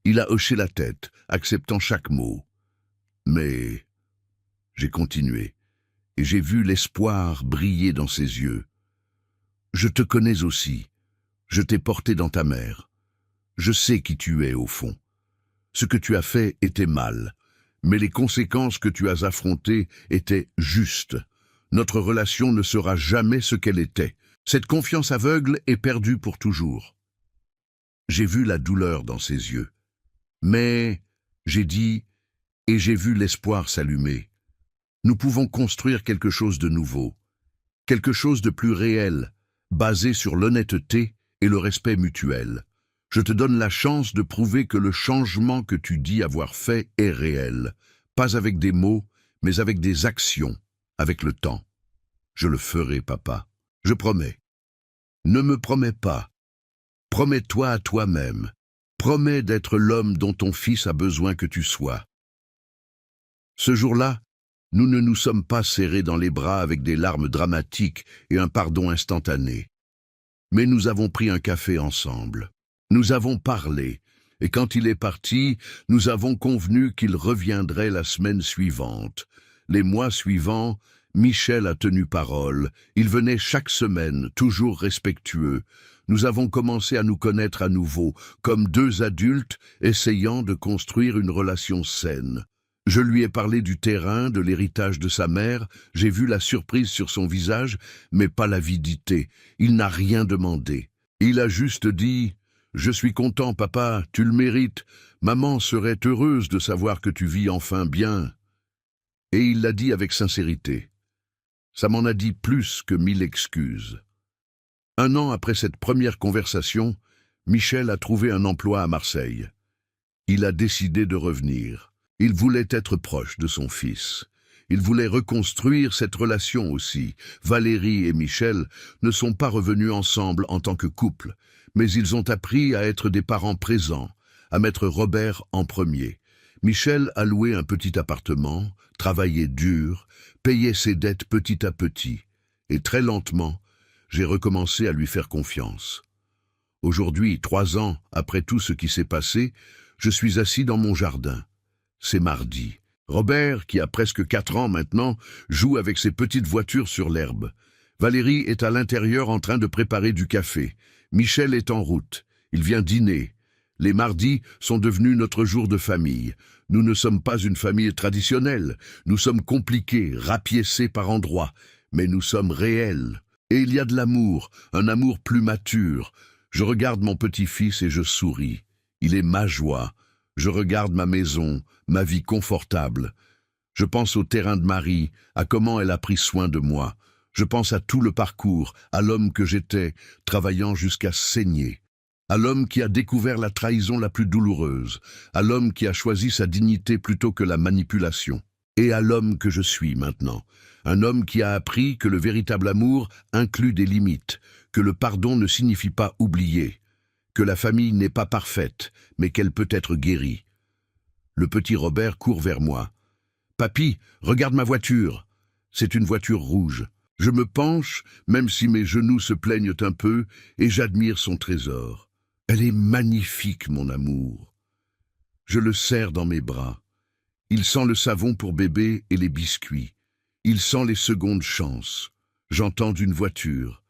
Il a hoché la tête, acceptant chaque mot. Mais j'ai continué, et j'ai vu l'espoir briller dans ses yeux. Je te connais aussi. Je t'ai porté dans ta mère. Je sais qui tu es au fond. Ce que tu as fait était mal, mais les conséquences que tu as affrontées étaient justes. Notre relation ne sera jamais ce qu'elle était. Cette confiance aveugle est perdue pour toujours. J'ai vu la douleur dans ses yeux. Mais, j'ai dit, et j'ai vu l'espoir s'allumer. Nous pouvons construire quelque chose de nouveau, quelque chose de plus réel, basé sur l'honnêteté et le respect mutuel. Je te donne la chance de prouver que le changement que tu dis avoir fait est réel, pas avec des mots, mais avec des actions, avec le temps. Je le ferai, papa, je promets. Ne me promets pas. Promets-toi à toi-même. Promets d'être l'homme dont ton fils a besoin que tu sois. Ce jour-là, nous ne nous sommes pas serrés dans les bras avec des larmes dramatiques et un pardon instantané. Mais nous avons pris un café ensemble. Nous avons parlé, et quand il est parti, nous avons convenu qu'il reviendrait la semaine suivante, les mois suivants, Michel a tenu parole. Il venait chaque semaine, toujours respectueux. Nous avons commencé à nous connaître à nouveau, comme deux adultes essayant de construire une relation saine. Je lui ai parlé du terrain, de l'héritage de sa mère. J'ai vu la surprise sur son visage, mais pas l'avidité. Il n'a rien demandé. Il a juste dit « Je suis content, papa, tu le mérites. Maman serait heureuse de savoir que tu vis enfin bien. » Et il l'a dit avec sincérité. Ça m'en a dit plus que 1000 excuses. 1 an après cette première conversation, Michel a trouvé un emploi à Marseille. Il a décidé de revenir. Il voulait être proche de son fils. Il voulait reconstruire cette relation aussi. Valérie et Michel ne sont pas revenus ensemble en tant que couple, mais ils ont appris à être des parents présents, à mettre Robert en premier. Michel a loué un petit appartement, travaillé dur, payé ses dettes petit à petit, et très lentement, j'ai recommencé à lui faire confiance. Aujourd'hui, 3 ans après tout ce qui s'est passé, je suis assis dans mon jardin. C'est mardi. Robert, qui a presque 4 ans maintenant, joue avec ses petites voitures sur l'herbe. Valérie est à l'intérieur en train de préparer du café. Michel est en route. Il vient dîner. Les mardis sont devenus notre jour de famille. Nous ne sommes pas une famille traditionnelle. Nous sommes compliqués, rapiécés par endroits, mais nous sommes réels. Et il y a de l'amour, un amour plus mature. Je regarde mon petit-fils et je souris. Il est ma joie. Je regarde ma maison, ma vie confortable. Je pense au terrain de Marie, à comment elle a pris soin de moi. Je pense à tout le parcours, à l'homme que j'étais, travaillant jusqu'à saigner. À l'homme qui a découvert la trahison la plus douloureuse, à l'homme qui a choisi sa dignité plutôt que la manipulation. Et à l'homme que je suis maintenant, un homme qui a appris que le véritable amour inclut des limites, que le pardon ne signifie pas oublier, que la famille n'est pas parfaite, mais qu'elle peut être guérie. Le petit Robert court vers moi. « Papy, regarde ma voiture !» C'est une voiture rouge. Je me penche, même si mes genoux se plaignent un peu, et j'admire son trésor. Elle est magnifique, mon amour. Je le serre dans mes bras. Il sent le savon pour bébé et les biscuits. Il sent les secondes chances. J'entends d'une voiture.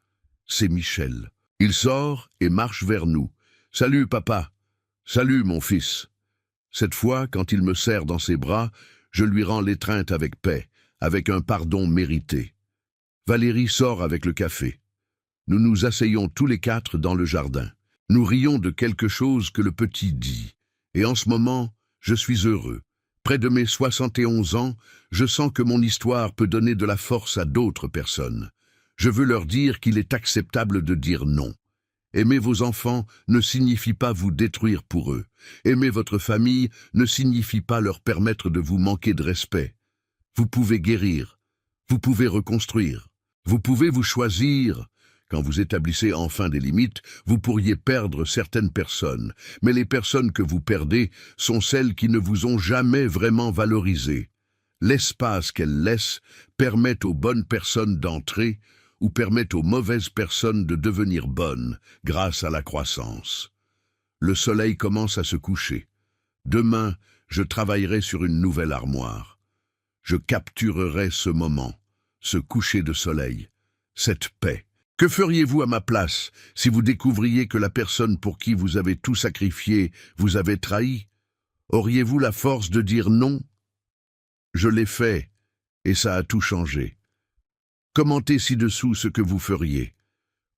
C'est Michel. Il sort et marche vers nous. « Salut, papa. Salut, mon fils. » Cette fois, quand il me serre dans ses bras, je lui rends l'étreinte avec paix, avec un pardon mérité. Valérie sort avec le café. Nous nous asseyons tous les 4 dans le jardin. Nous rions de quelque chose que le petit dit. Et en ce moment, je suis heureux. Près de mes 71 ans, je sens que mon histoire peut donner de la force à d'autres personnes. Je veux leur dire qu'il est acceptable de dire non. Aimer vos enfants ne signifie pas vous détruire pour eux. Aimer votre famille ne signifie pas leur permettre de vous manquer de respect. Vous pouvez guérir. Vous pouvez reconstruire. Vous pouvez vous choisir. Quand vous établissez enfin des limites, vous pourriez perdre certaines personnes, mais les personnes que vous perdez sont celles qui ne vous ont jamais vraiment valorisé. L'espace qu'elles laissent permet aux bonnes personnes d'entrer ou permet aux mauvaises personnes de devenir bonnes grâce à la croissance. Le soleil commence à se coucher. Demain, je travaillerai sur une nouvelle armoire. Je capturerai ce moment, ce coucher de soleil, cette paix. Que feriez-vous à ma place si vous découvriez que la personne pour qui vous avez tout sacrifié vous avait trahi? Auriez-vous la force de dire non? Je l'ai fait, et ça a tout changé. Commentez ci-dessous ce que vous feriez.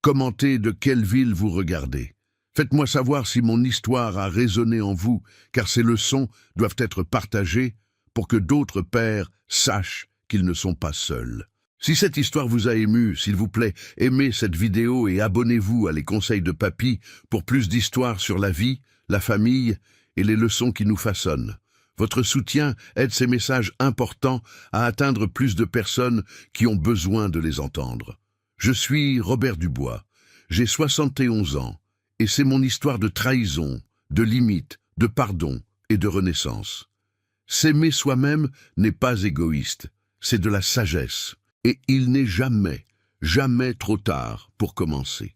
Commentez de quelle ville vous regardez. Faites-moi savoir si mon histoire a résonné en vous, car ces leçons doivent être partagées pour que d'autres pères sachent qu'ils ne sont pas seuls. Si cette histoire vous a ému, s'il vous plaît, aimez cette vidéo et abonnez-vous à Les Conseils de Papy pour plus d'histoires sur la vie, la famille et les leçons qui nous façonnent. Votre soutien aide ces messages importants à atteindre plus de personnes qui ont besoin de les entendre. Je suis Robert Dubois, j'ai 71 ans et c'est mon histoire de trahison, de limite, de pardon et de renaissance. S'aimer soi-même n'est pas égoïste, c'est de la sagesse. Et il n'est jamais, jamais trop tard pour commencer.